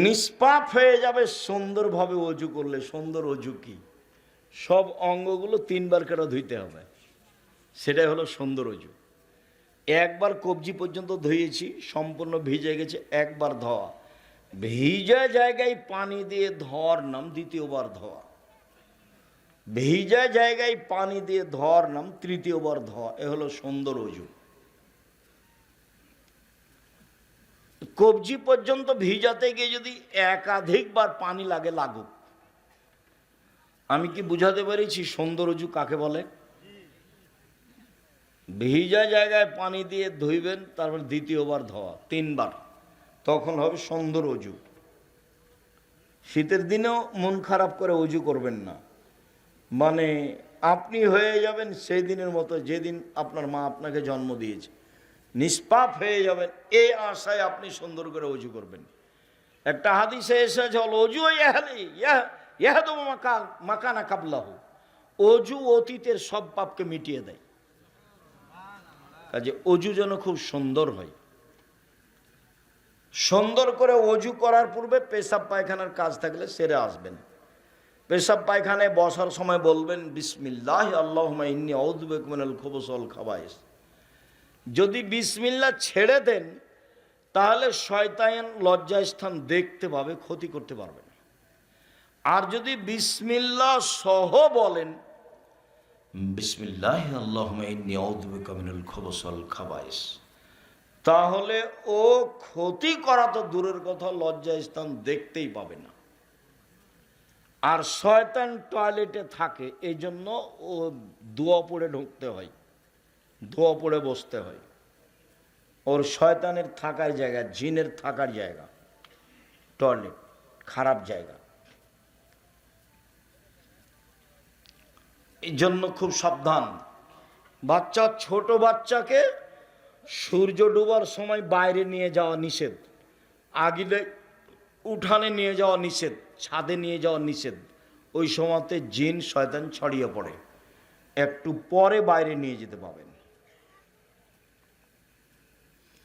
নিষ্পাপ হয়ে যাবে সুন্দরভাবে ওযু করলে। সুন্দর ওযু কি? সব অঙ্গগুলো 3 বার করে ধুইতে হবে, সেটাই হলো সুন্দর ওযু। একবার কবজি পর্যন্ত ধুয়েছি, সম্পূর্ণ ভিজে গেছে, একবার ধোয়া। ভিজা জায়গায় পানি দিয়ে ধোয়ার নাম দ্বিতীয়বার ধোয়া, ভিজা জায়গায় পানি দিয়ে ধোয়ার নাম তৃতীয়বার ধোয়া। এ হলো সুন্দর অজু। কবজি পর্যন্ত ভিজাতে গিয়ে যদি একাধিকবার পানি লাগে, লাগুক। আমি কি বুঝাতে পেরেছি সুন্দর অজু কাকে বলে? ভিজা জায়গায় পানি দিয়ে ধুইবেন, তারপর দ্বিতীয়বার ধোয়া, 3 বার, তখন হবে সুন্দর অজু। শীতের দিনেও মন খারাপ করে অজু করবেন না, মানে আপনি হয়ে যাবেন সেই দিনের মতো যেদিন আপনার মা আপনাকে জন্ম দিয়েছে, নিষ্পাপ হয়ে যাবেন, এই আশায় আপনি সুন্দর করে অজু করবেন। একটা হাদিসে এসেছে হল অজু মাকানা কাবলাহু, অজু অতীতের সব পাপকে মিটিয়ে দেয়। কাজে অজু যেন খুব সুন্দর হয়। সুন্দর করে অজু করার পূর্বে পেশাব পায়খানার কাজ থাকলে সেরে আসবেন। পেশাব পায়খানায় বসার সময় বলবেন বিসমিল্লাহ আল্লাহুম্মা ইন্নী আউযু বিকা মিনাল খুবুসি ওয়াল খাবায়েস। যদি বিসমিল্লাহ ছেড়ে দেন তাহলে শয়তান লজ্জাস্থান দেখতে পাবে, ক্ষতি করতে পারবে না। আর যদি বিসমিল্লাহ সহ বলেন বিসমিল্লাহ আল্লাহুম্মা ইন্নী আউযু বিকা মিনাল খুবুসি ওয়াল খাবায়েস, তাহলে ও ক্ষতি করা তো দূরের কথা, লজ্জাস্থান দেখতেই পাবে না। আর শয়তান টয়লেটে থাকে, এই জন্য ও দোয়া পড়ে ঢুকতে হয়, দোয়া পড়ে বসতে হয়। ওর শয়তানের থাকার জায়গা, জিনের থাকার জায়গা টয়লেট, খারাপ জায়গা। এই জন্য খুব সাবধান। বাচ্চা, ছোট বাচ্চাকে সূর্য ডোবার সময় বাইরে নিয়ে যাওয়া নিষেধ, আগিলে উঠানে নিয়ে যাওয়া নিষেধ, ছাদে নিয়ে যাওয়া নিষেধ। ওই সময়তে জিন শয়তান ছড়িয়ে পড়ে, একটু পরে বাইরে নিয়ে যেতে পাবেন।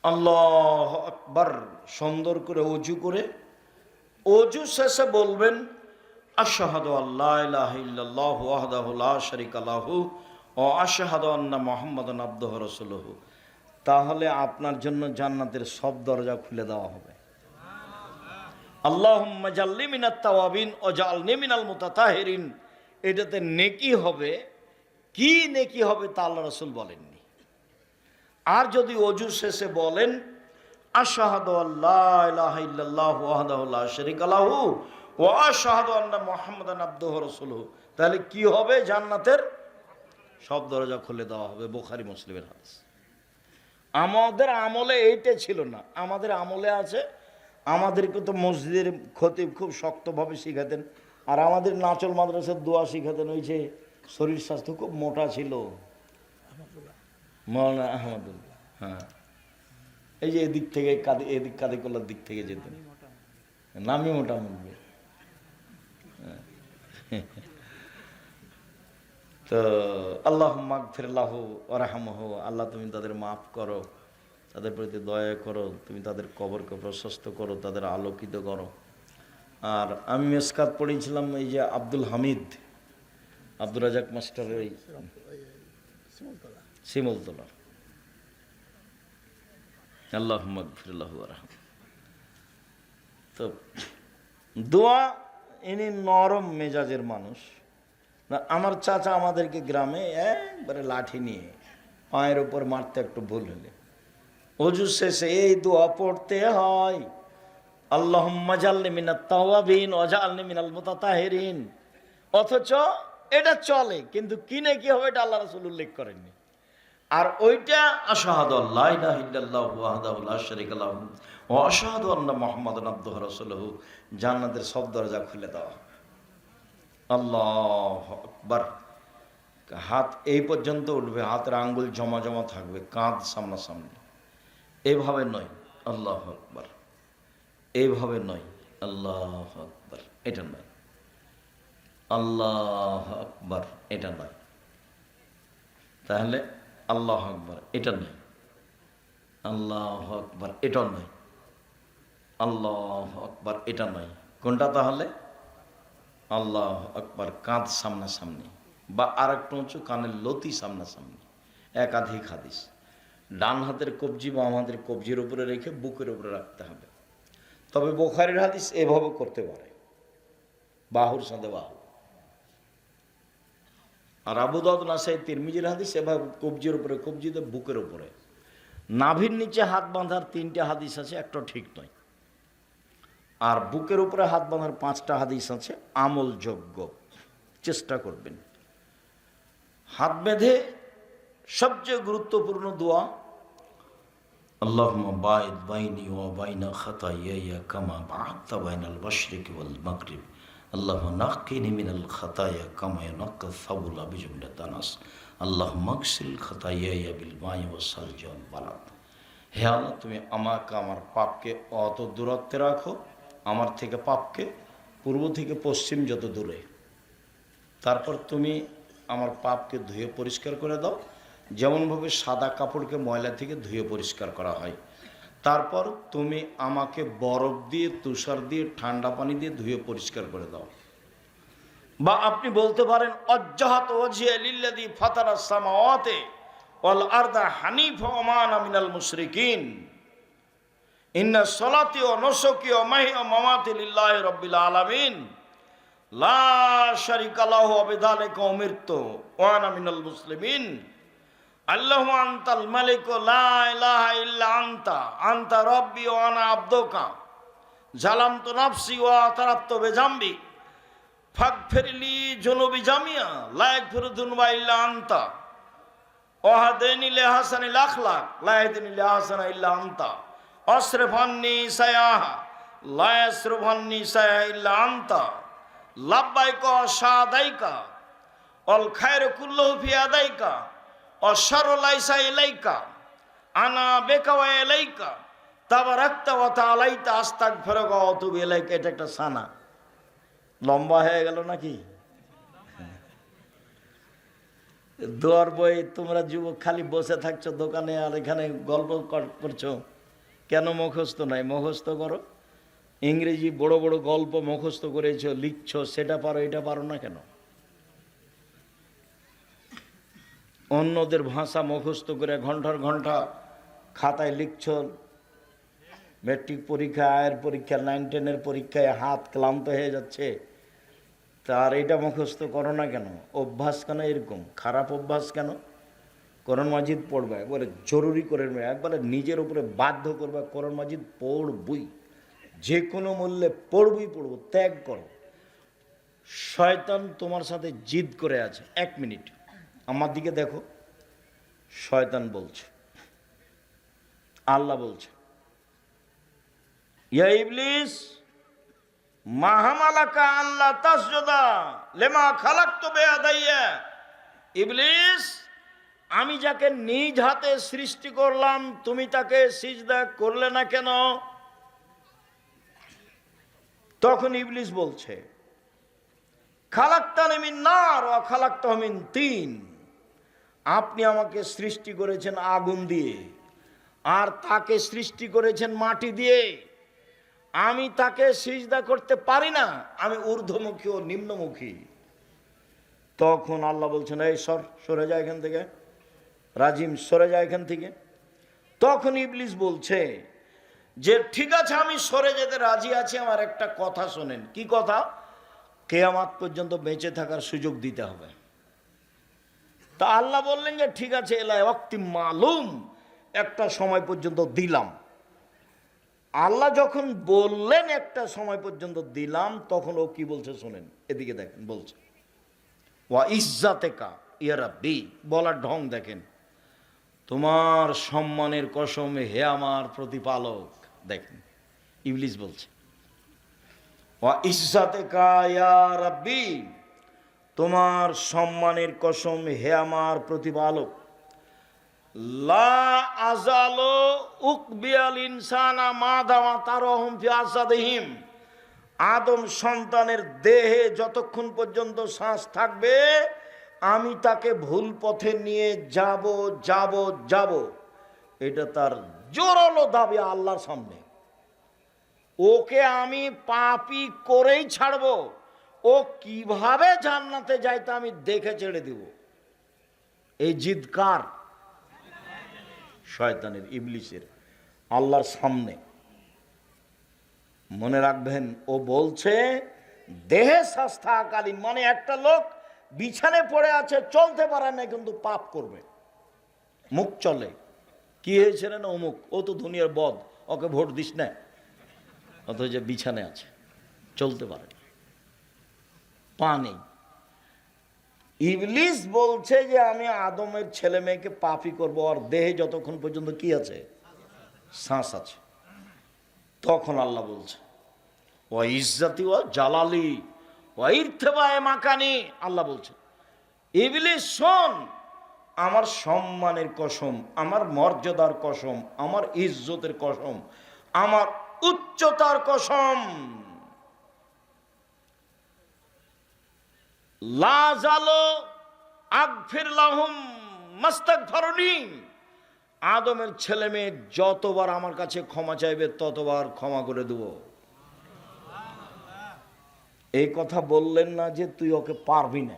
আল্লাহু আকবার। সুন্দর করে অজু করে, অজু শেষে বলবেন আশহাদু আল্লা ইলাহা ইল্লাল্লাহু ওয়াহদাহু লা শারীকা লাহু ওয়া আশহাদু আন্না মুহাম্মাদান আবদুহু ওয়া রাসূলুহু। তাহলে আপনার জন্য জান্নাতের সব দরজা খুলে দেওয়া হবে। আল্লাহুম্মা জাল্লি মিনাত তাওয়াবিন ওয়া জাআলনি মিনাল মুতাতাহিরিন। এটাতে নেকি হবে, কি নেকি হবে তা আল্লাহ রাসূল বলেননি। আর যদি অজু শেষে বলেন আশহাদু আল্লা ইলাহা ইল্লাল্লাহু ওয়াহদাহু লা শারীকা লাহু ওয়া আশহাদু আন্না মুহাম্মাদান আবদুহু ওয়া রাসূলুহু, তাহলে কি হবে? জান্নাতের সব দরজা খুলে দেওয়া হবে। বুখারী মুসলিমের হাদিস। আমাদের আমলে এইটা ছিল না, আমাদের আমলে আছে। আমাদেরকে তো মসজিদের খতিব খুব শক্তভাবে শিখাতেন, আর আমাদের নাচল মাদ্রাসার দোয়া শিখাতেন। ওই যে শরীর স্বাস্থ্য খুব মোটা ছিল মৌলানা আহমদুল্লাহ, হ্যাঁ, এই যে এদিক থেকে কাঁদে, এদিক কাঁদে কলার দিক থেকে যেতেন, নামি মোটামুটি। তো আল্লাহুম্মা আগফির লাহু ওয়ারহামহু, আল্লাহ তুমি তাদের মাফ করো, তাদের প্রতি দয়া করো, তুমি তাদের কবরকে প্রশস্ত করো, তাদের আলোকিত করো। আর আমি মেসকাত পড়েছিলাম এই যে আব্দুল হামিদ, আব্দুর রাজাক মাস্টারের ওই শিমুলতলা, আল্লাহুম্মা আগফির লাহু ওয়ারহামহু। তো দোয়া, ইনি নরম মেজাজের মানুষ। না, আমার চাচা আমাদেরকে গ্রামে একবারে লাঠি নিয়ে পায়ের উপর মারতে একটু ভুল হলে অজু শেষে এই দোয়া পড়তে হয়, আল্লাহুম্মা জাল্লি মিনাত তাওয়াবিন ওয়া জাআলনি মিনাল মুতাতাহিরিন। অথচ এটা চলে, কিন্তু কিনে কি হবে এটা আল্লাহ রাসূল উল্লেখ করেননি। আর ওইটা আশহাদু আল্লা ইলাহা ইল্লাল্লাহু ওয়াহদাহু লা শারীকা লাহু ওয়া আশহাদু আন্না মুহাম্মাদান আবদুহু ওয়া রাসূলুহু, জান্নাতের সব দরজা খুলে দেওয়া। আল্লাহু আকবার। হাত এই পর্যন্ত উঠবে, হাতের আঙ্গুল জমা জমা থাকবে, কাঁধ সামনাসামনি, এইভাবে নয় আল্লাহু আকবার, এইভাবে নয় আল্লাহু আকবার, এটা নয় আল্লাহু আকবার, এটা নয়। তাহলে আল্লাহু আকবার এটা নয়, আল্লাহু আকবার এটা নয়, আল্লাহু আকবার এটা নয়। কোনটা তাহলে? আল্লাহু আকবার কাঁধ সামনাসামনি, বা আর একটু উঁচু, কানের লতি সামনাসামনি। একাধিক হাদিস। ডান হাতের কবজি বা আমাদের কবজির উপরে রেখে বুকের উপরে রাখতে হবে। তবে বুখারীর হাদিস এভাবে করতে পারে, বাহুর সাথে বাহু। আর আবু দাউদ, নাসাই, তিরমিজির হাদিস এভাবে কবজির উপরে, কবজিতে বুকের উপরে। নাভির নিচে হাত বাঁধার 3টে হাদিস আছে, একটা ঠিক নয়। আর বুকের উপরে হাত বাঁধার 5টা হাদিস আছে আমলযোগ্য, চেষ্টা করবেন। হাত বেঁধে সবচেয়ে গুরুত্বপূর্ণ দোয়া, আল্লাহুম্মা বাঈদ বাইনি ওয়া বাইনা খাতায়ায়া কামা বা'আদতা বাইনাল মাশরিকি ওয়াল মাগরিব, আল্লাহুম্মা নাক্কিনি মিনাল খাতায়া কামা ইয়ানক্কা সাবুল আবিজুমিনাত দানাস, আল্লাহুম্মা আগসিল খাতায়ায়া বিল মাই ওয়াস সালজি ওয়াল বারাদ। হে আল্লাহ, তুমি আমাকে, আমার পাপকে অত দূরত্বে রাখো, আমার থেকে পাপকে পূর্ব থেকে পশ্চিম যত দূরে। তারপর তুমি আমার পাপকে ধুয়ে পরিষ্কার করে দাও, যেমনভাবে সাদা কাপড়কে ময়লা থেকে ধুয়ে পরিষ্কার করা হয়। তারপর তুমি আমাকে বরফ দিয়ে, তুষার দিয়ে, ঠান্ডা পানি দিয়ে ধুয়ে পরিষ্কার করে দাও। বা আপনি বলতে পারেন ওয়াজ্জাহাতু ওয়াজহিয়া লিল্লাযী ফাতারাস সামাওয়াতি ওয়াল আরদা হানিফা ওয়া মা আনা মিনাল মুশরিকিন, ইন্না সলাতি ওয়া নুসুকি ওয়া মাহইয়া ওয়া মামাতি লিল্লাহি রাব্বিল আলামিন, লা শারিকা লাহু ওয়া বিযালিকা উমিরতু ওয়া আনা মিনাল মুসলিমিন, আল্লাহুম্মা আনতাল মালিকু লা ইলাহা ইল্লা আনতা, আনতা রাব্বি ওয়া আনা আবদুকা, জালামতু নাফসি ওয়া তারাফতু বিজামবি, ফাগফিরলি যুনুবি জামিয়া, লা ইয়াগফিরু যুনুবা ইল্লা আনতা, ওয়াহদিনি লিহাসানিল আখলাক, লা ইয়াহদিনি লিহাসানা ইল্লা আনতা, আসরিফ আন্নী সায়াহা, লা ইয়াসরিফু আন্নী সায়াহা ইল্লা আনতা, লাব্বাইকা ওয়া সাদাইকা, ওয়াল খায়রু কুল্লুহু ফি ইয়াদাইকা, ওয়া শাররু লাইসা ইলাইকা, আনা বিকা ওয়া ইলাইকা, তাবারাকতা ওয়া তাআলাইতা, আস্তাগফিরুকা ওয়া আতুবু ইলাইকা। এটা একটা সানা, লম্বা হয়ে গেল নাকি? দোয়ার বই তোমরা যুবক খালি বসে থাকছো দোকানে আর এখানে গল্প করছো কেন? মুখস্থ নাই, মুখস্থ করো। ইংরেজি বড় বড় গল্প মুখস্থ করেছো, লিখছো, সেটা পারো, এটা পারো না কেন? অন্যদের ভাষা মুখস্থ করে ঘন্টার ঘন্টা খাতায় লিখছো, ম্যাট্রিক পরীক্ষা, আয়ের পরীক্ষা, 9, 10-এর পরীক্ষায় হাত ক্লান্ত হয়ে যাচ্ছে, তার এটা মুখস্থ করো না কেন? অভ্যাস কেন এরকম? খারাপ অভ্যাস কেন? কোরআন মাজিদ পড়বে, একবারে জরুরি করে একবারে নিজের উপরে বাধ্য করবে, কোরআন মাজিদ পড়বই, যে কোনো মূল্যে পড়বই পড়ব, ত্যাগ করো। শয়তান তোমার সাথে জিদ করে আছে। 1 মিনিট আমার দিকে দেখো, শয়তান বলছে, আল্লাহ বলছে, ইয়া ইবলিস মা হামালাকা আল্লাহ তাসজুদা লিমা খালাকতু বিয়াদাইয়া। ইবলিস, আমি যাকে নিজ হাতে সৃষ্টি করলাম তুমি তাকে সিজদা করলে না কেন? তখন ইবলিস বলছে, খালাকতানি মিন নার ওয়া খালাকতাহু মিন তিন, আপনি আমাকে সৃষ্টি করেছেন আগুন দিয়ে আর তাকে সৃষ্টি করেছেন মাটি দিয়ে, আমি তাকে সিজদা করতে পারি না, আমি ঊর্ধ্বমুখী ও নিম্নমুখী। তখন আল্লাহ বলছেন, এই সরে যায় এখান থেকে, রাজিম সরে যায় এখান থেকে। তখন ইবলিস বলছে যে ঠিক আছে, আমি সরে যেতে রাজি আছি, আমার একটা কথা শোনেন। কি কথা? কিয়ামত পর্যন্ত বেঁচে থাকার সুযোগ দিতে হবে। তা আল্লাহ বললেন যে ঠিক আছে, এলা ওয়াক্তি মালুম, একটা সময় পর্যন্ত দিলাম। আল্লাহ যখন বললেন একটা সময় পর্যন্ত দিলাম, তখন ও কি বলছে শোনেন, এদিকে দেখেন, বলছে ওয়া ইজ্জাতেকা ইয়া রাব্বি, বলার ঢং দেখেন, তোমার সম্মানের কসম হে আমার প্রতিপালক। দেখেন ইবলিস বলছে ওয়া ইজ্জাতেকা ইয়া রাব্বি, তোমার সম্মানের কসম হে আমার প্রতিপালক, লা আযালু উকবিয়াল ইনসানা মা দামা তারহুম ফি আসাদিহিম, আদম সন্তানের দেহে যতক্ষণ পর্যন্ত শ্বাস থাকবে আমি তাকে ভুল পথে নিয়ে যাব যাব যাব। এটা তার জোরালো দাবি আল্লাহর সামনে। ওকে আমি পাপী করেই ছাড়বো, ও কিভাবে জান্নাতে যায় তা আমি দেখে ছেড়ে দিব। এই জিদ কার? শয়তানের, ইবলিসের, আল্লাহর সামনে। মনে রাখবেন, ও বলছে দেহে স্বাস্থ্যকালীন, মানে একটা লোক বিছানে পড়ে আছে, চলতে পারে না, কিন্তু পাপ করবে, মুখ চলে, কি হয়েছে রে না অমুক, ও তো দুনিয়ার বদ, ওকে ভোট দিস না, অথচ বিছানে আছে, চলতে পারে না, পা নেই। ইবলিস বলছে যে আমি আদমের ছেলে মেয়েকে পাপই করবো, আর দেহে যতক্ষণ পর্যন্ত কি আছে, শ্বাস আছে। তখন আল্লাহ বলছে ও ইজ্জতি ও জালালি ও ইরতেবায়ে মাকানি, আল্লাহ বলছে ইবলিস শোন, আমার সম্মানের কসম, আমার মর্যাদার কসম, আমার ইজ্জতের কসম, আমার উচ্চতার কসম, লা জালো আগফির লাহুম মাস্তাগফিরুনি, আদমের ছেলে মেয়ে যতবার আমার কাছে ক্ষমা চাইবে ততবার ক্ষমা করে দেব। এই কথা বললেন না যে তুই ওকে পারবি না,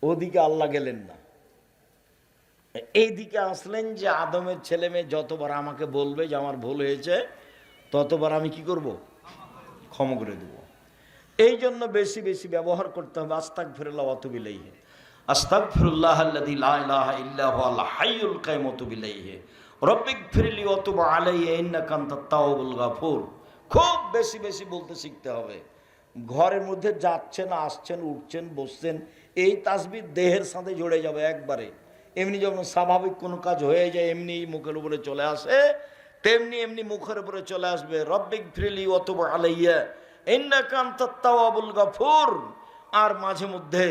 ওদিকে আল্লাহ গেলেন না, এইদিকে আসলেন যে আদমের ছেলে মেয়ে যতবার আমাকে বলবে যে আমার ভুল হয়েছে, ততবার আমি কি করব, ক্ষমা করে দেব। এই জন্য বেশি বেশি ব্যবহার করতে হবে আস্তাগফিরুল্লাহ ওয়া আতুবু ইলাইহি, আস্তাগফিরুল্লাহ আল্লাযী লা ইলাহা ইল্লা হুয়াল হাইয়ুল কাইয়ুম ওয়া আতুবু ইলাইহি রব্বিগফিরলি ওয়া তুব আলাইয়া ইন্নাকা আনতাত তাওয়াবুল গাফুর। খুব বেশি বেশি বলতে শিখতে হবে। ঘরের মধ্যে যাচ্ছেন, আসছেন, উঠছেন, বসছেন, এই তাসবিহ দেহের সাথে জুড়ে যাবে একবারে। এমনি যখন স্বাভাবিক কোনো কাজ হয়ে যায় এমনি মুখের উপরে চলে আসে, তেমনি এমনি মুখের উপরে চলে আসবে রব্বিগফিরলি ওয়া তুব আলাইয়া ইন্নাকা আনতাত তাওয়াবুল গাফুর। আর মাঝে মধ্যে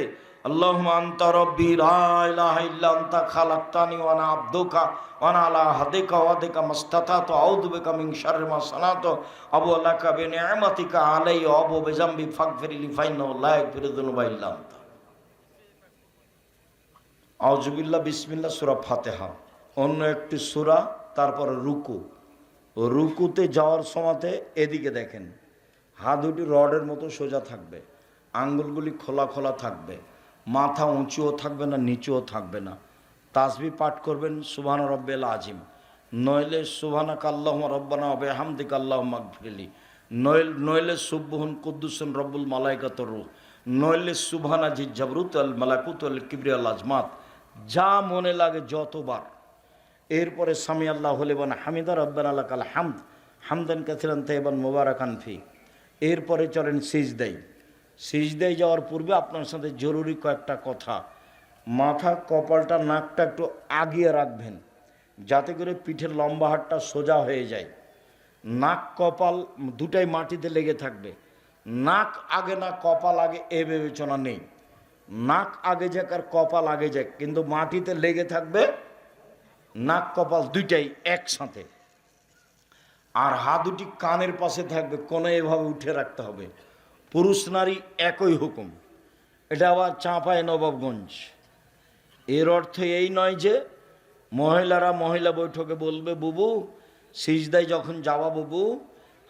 আল্লাহুম্মা আনতা রাব্বি লা ইলাহা ইল্লা আনতা খালাকতানি ওয়া আনা আবদুকা ওয়া আনা আলা হাদিকা ওয়া ওয়াদিকা মাসতাতাতু আউযু বিকা মিন শাররি মা সানাতু আবু লাকা বিনিআমাতিকা আলাইয়া ওয়া আবু বিযামবি ফাগফিরলি ফাইন্নাহু লা ইয়াগফিরু যুনুবা ইল্লা আনতা। আউযু বিল্লাহ, বিসমিল্লাহ, সূরা ফাতিহা। অন্য একটি সূরা, তারপরে রুকু। রুকুতে যাওয়ার সময়তে এদিকে দেখেন, হাত দুটি রডের মতো সোজা থাকবে, আঙ্গুলগুলি খোলা খোলা থাকবে, মাথা উঁচুও থাকবে না, নিচুও থাকবে না। তাসবিহ পাঠ করবেন সুবহান রব্বিল আজিম, নইলে সুবহানাকা আল্লাহুম্মা রব্বানা ওয়া বিহামদিকা আল্লাহুম্মা গফিরলি, নইলে সুবহুন কুদ্দুসুন রব্বুল মালাইকাতুর রূহ, নইলে সুবহানা জি জাবরুত আল মালাকুত আল কিবরিয়া আল আজমাত, যা মনে লাগে যতবার। এরপরে সামি আল্লাহু লিমান হামিদা রব্বানা লাকাল হামদ হামদান কাসিরান তাইয়িবান মুবারাকান ফি। এরপরে চলেন সিজদায়। সিজদায় যাওয়ার পূর্বে আপনার সাথে জরুরি কয়েকটা কথা। মাথা, কপালটা, নাকটা একটু আগিয়ে রাখবেন যাতে করে পিঠের লম্বা হাড়টা সোজা হয়ে যায়। নাক কপাল দুটাই মাটিতে লেগে থাকবে। নাক আগে না কপাল আগে এ বিবেচনা নেই, নাক আগে যাক আর কপাল আগে যাক, কিন্তু মাটিতে লেগে থাকবে নাক কপাল দুইটাই একসাথে। আর হাত দুটি কানের পাশে থাকবে, কোনো এভাবে উঠে রাখতে হবে। পুরুষ নারী একই হুকুম। এটা আবার চাঁপায় নবাবগঞ্জ। এর অর্থ এই নয় যে মহিলারা মহিলা বৈঠকে বলবে বুবু সিজদায় যখন যাওয়া বুবু,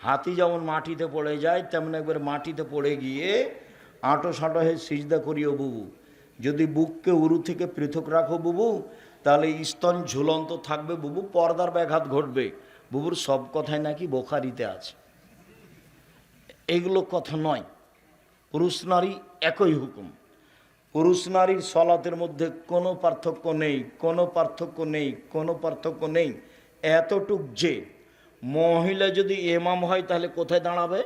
হাতি যেমন মাটিতে পড়ে যায় তেমন একবার মাটিতে পড়ে গিয়ে আঁটো সাঁটো হয়ে সিজদা করিও বুবু। যদি বুককে উরু থেকে পৃথক রাখো বুবু, তাহলে স্তন ঝুলন্ত থাকবে বুবু, পর্দার ব্যাঘাত ঘটবে বুবুর। সব কথাই নাকি বোখারিতে আছে, এগুলো কথা নয়। পুরুষ নারী একই হুকুম। পুরুষ নারীর সলাতের মধ্যে কোনো পার্থক্য নেই, কোনো পার্থক্য নেই, কোনো পার্থক্য নেই। এতটুক যে মহিলা যদি ইমাম হয় তাহলে কোথায় দাঁড়াবে?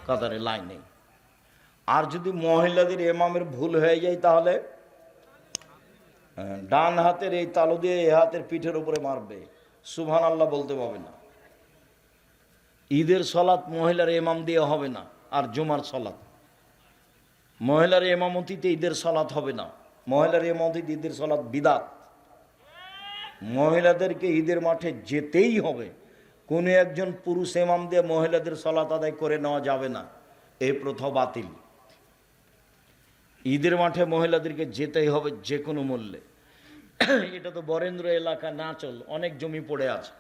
কাতারে, লাইনে। আর যদি মহিলাদের ইমামের ভুল হয়ে যায় তাহলে ডান হাতের এই তালু দিয়ে এ হাতের পিঠের উপরে মারবে, সুবহানাল্লাহ বলতে পারবে না। ঈদের সলাৎ মহিলার ইমাম দিয়ে হবে না। আর জুমার সলাৎ মহিলার ইমামতিতে ঈদের সলাৎ হবে না। মহিলার ইমামতিতে ঈদের সলাৎ বিদাত। মহিলাদেরকে ঈদের মাঠে যেতেই হবে। কোনো একজন পুরুষ ইমাম দিয়ে মহিলাদের সলাৎ আদায় করে নেওয়া যাবে না, এই প্রথা বাতিল। ঈদের মাঠে মহিলাদেরকে যেতেই হবে যে কোনো মূল্যে। এটা তো বরেন্দ্র এলাকা না, চল অনেক জমি পড়ে আছে,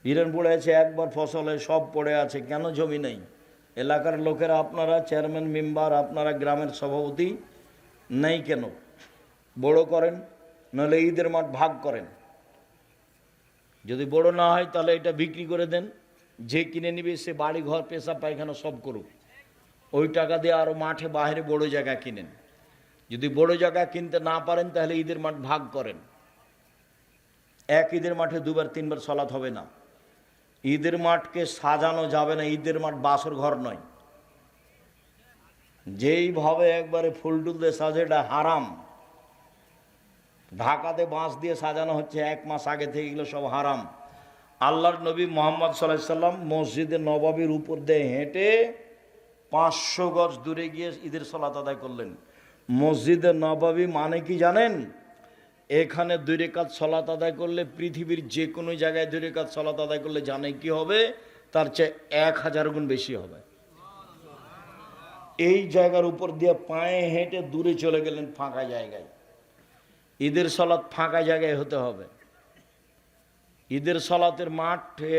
হিরেন পড়ে আছে, একবার ফসলে সব পড়ে আছে, কেন জমি নেই? এলাকার লোকেরা, আপনারা চেয়ারম্যান মেম্বার, আপনারা গ্রামের সভাপতি নেই কেন? বড় করেন, নাহলে ঈদের মাঠ ভাগ করেন। যদি বড় না হয় তাহলে এটা বিক্রি করে দেন, যে কিনে নিবে সে বাড়ি ঘর পেশাব পায়খানা সব করুক, ওই টাকা দিয়ে আরও মাঠে বাইরে বড় জায়গা কিনেন। যদি বড় জায়গা কিনতে না পারেন তাহলে ঈদের মাঠ ভাগ করেন। এক ঈদের মাঠে দুবার তিনবার সলাত হবে না। ঈদের মাঠকে সাজানো যাবে না, ঈদের মাঠ বাসর ঘর নয়। যেইভাবে একবারে ফুল টুল দিয়ে সাজে এটা হারাম। ঢাকাতে বাঁশ দিয়ে সাজানো হচ্ছে 1 মাস আগে থেকে, এগুলো সব হারাম। আল্লাহর নবী মোহাম্মদ সাল্লাল্লাহু আলাইহি সাল্লাম মসজিদে নববীর উপর দিয়ে হেঁটে 500 গজ দূরে গিয়ে ঈদের সালাত আদায় করলেন। মসজিদে নববী মানে কি জানেন? এখানে 2 রাকাত সালাত আদায় করলে পৃথিবীর যে কোনো জায়গায় 2 রাকাত সালাত আদায় করলে জানে কি হবে? তার চেয়ে 1000 গুণ বেশি হবে। এই জায়গার উপর দিয়ে পায়ে হেঁটে দূরে চলে গেলেন ফাঁকা জায়গায়। ঈদের সালাত ফাঁকা জায়গায় হতে হবে। ঈদের সালাতের মাঠে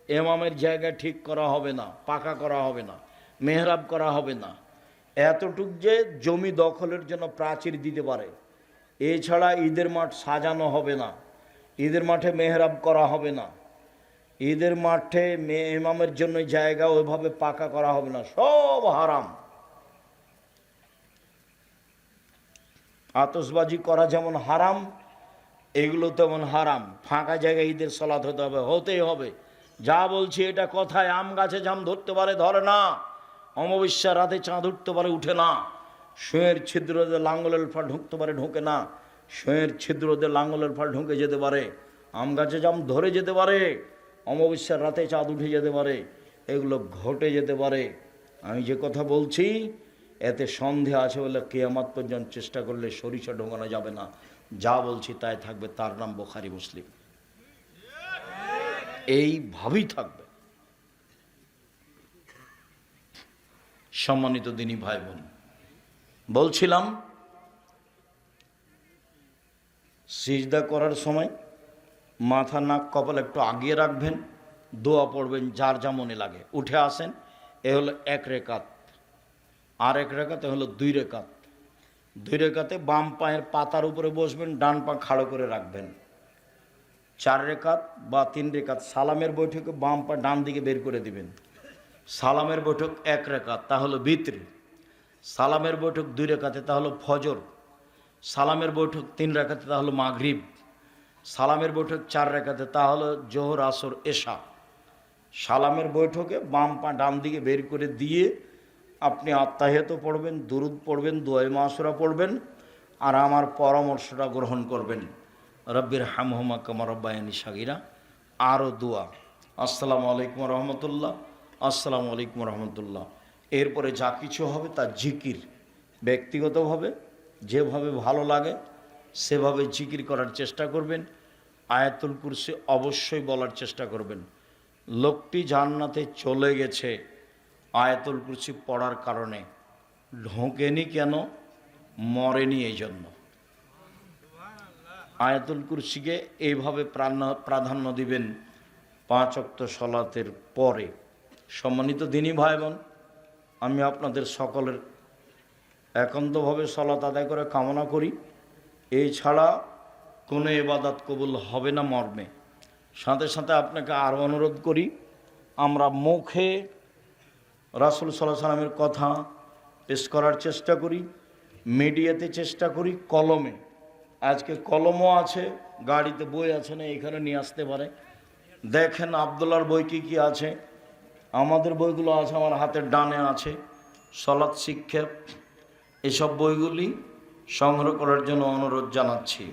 ইমামের জায়গা ঠিক করা হবে না, পাকা করা হবে না, মেহরাব করা হবে না। এতটুক যে জমি দখলের জন্য প্রাচীর দিতে পারে, এছাড়া ঈদের মাঠ সাজানো হবে না, ঈদের মাঠে মেহরাব করা হবে না, ঈদের মাঠে ইমামের জন্য জায়গা ওইভাবে পাকা করা হবে না, সব হারাম। আতশবাজি করা যেমন হারাম, এগুলো তেমন হারাম। ফাঁকা জায়গায় ঈদের সালাত হতে হবে, হতেই হবে। যা বলছি এটা কথায়। আম গাছে জাম ধরতে পারে, ধরে না। অমাবস্যা রাতে চাঁদ উঠতে পারে, উঠে না। শুঁয়ের ছিদ্রতে লাঙ্গলের ফাল ঢুকতে পারে, ঢোকে না। শুঁয়ের ছিদ্রতে লাঙ্গলের ফাল ঢুকে যেতে পারে, আম গাছে জাম ধরে যেতে পারে, অমাবস্যার রাতে চাঁদ উঠে যেতে পারে, এগুলো ঘটে যেতে পারে। আমি যে কথা বলছি এতে সন্দেহ আছে বলে কিয়ামত পর্যন্ত চেষ্টা করলে সরিষা ঢোকানো যাবে না। যা বলছি তাই থাকবে, তার নাম বুখারী মুসলিম, এইভাবেই থাকবে। সম্মানিত দিনী ভাই বোন, বলছিলাম সিজদা করার সময় মাথা নাক কপাল একটু আগিয়ে রাখবেন, দোয়া পড়বেন যার যা মনে লাগে। উঠে আসেন, এ হলো 1 রাকাত, আর 1 রাকাত হলো 2 রাকাত। 2 রাকাতে বাম পায়ের পাতার উপরে বসবেন, ডান পা খাড়ো করে রাখবেন। 4 রাকাত বা 3 রাকাত সালামের বৈঠকে বাম পা ডান দিকে বের করে দিবেন। সালামের বৈঠক 1 রাকাত, তা হলো বিতর। সালামের বৈঠক 2 রাকাতে, তা হলো ফজর। সালামের বৈঠক 3 রাকাতে, তা হলো মাগরিব। সালামের বৈঠক 4 রাকাতে, তা হলো জোহর, আসর, এশা। সালামের বৈঠকে বাম পা ডান দিকে বের করে দিয়ে আপনি আত্তাহিয়াত পড়বেন, দুরুদ পড়বেন, দোয়া মাসুরা পড়বেন, আর আমার পরামর্শটা গ্রহণ করবেন, রব্বির হামহুমা কামা রাব্বায়ানি সাগীরা। আরও দোয়া, আসসালামু আলাইকুম রহমতুল্লাহ, আসসালামু আলাইকুম রহমতুল্লাহ। এরপরে যা কিছু হবে তা জিকির, ব্যক্তিগতভাবে যেভাবে ভালো লাগে সেভাবে জিকির করার চেষ্টা করবেন। আয়াতুল কুরসি অবশ্যই বলার চেষ্টা করবেন। লোকটি জান্নাতে চলে গেছে আয়াতুল কুরসি পড়ার কারণে, ঢোকেনি কেন? মরেনি এই জন্য। আয়াতুল কুরসিকে এইভাবে প্রাধান্য দিবেন 5 ওয়াক্ত সালাতের পরে। সম্মানিত দিনী ভাই বোন, আমি আপনাদের সকলের একান্তভাবে সালাত আদায় করে কামনা করি। এছাড়া কোনো ইবাদত কবুল হবে না মর্মে। সাথে সাথে আপনাকে আরও অনুরোধ করি, আমরা মুখে রাসূল সাল্লাল্লাহু আলাইহি সাল্লামের কথা পেশ করার চেষ্টা করি, মিডিয়াতে চেষ্টা করি, কলমে। আজকে কলমও আছে, গাড়িতে বই আছে না, এখানে নিয়ে আসতে পারে। দেখেন আব্দুল্লাহর বই কি কি আছে, আমাদের বইগুলো আছে, আমার হাতের ডানে আছে, সালাত শিক্ষা, এসব বইগুলি সংগ্রহ করার জন্য অনুরোধ জানাচ্ছি।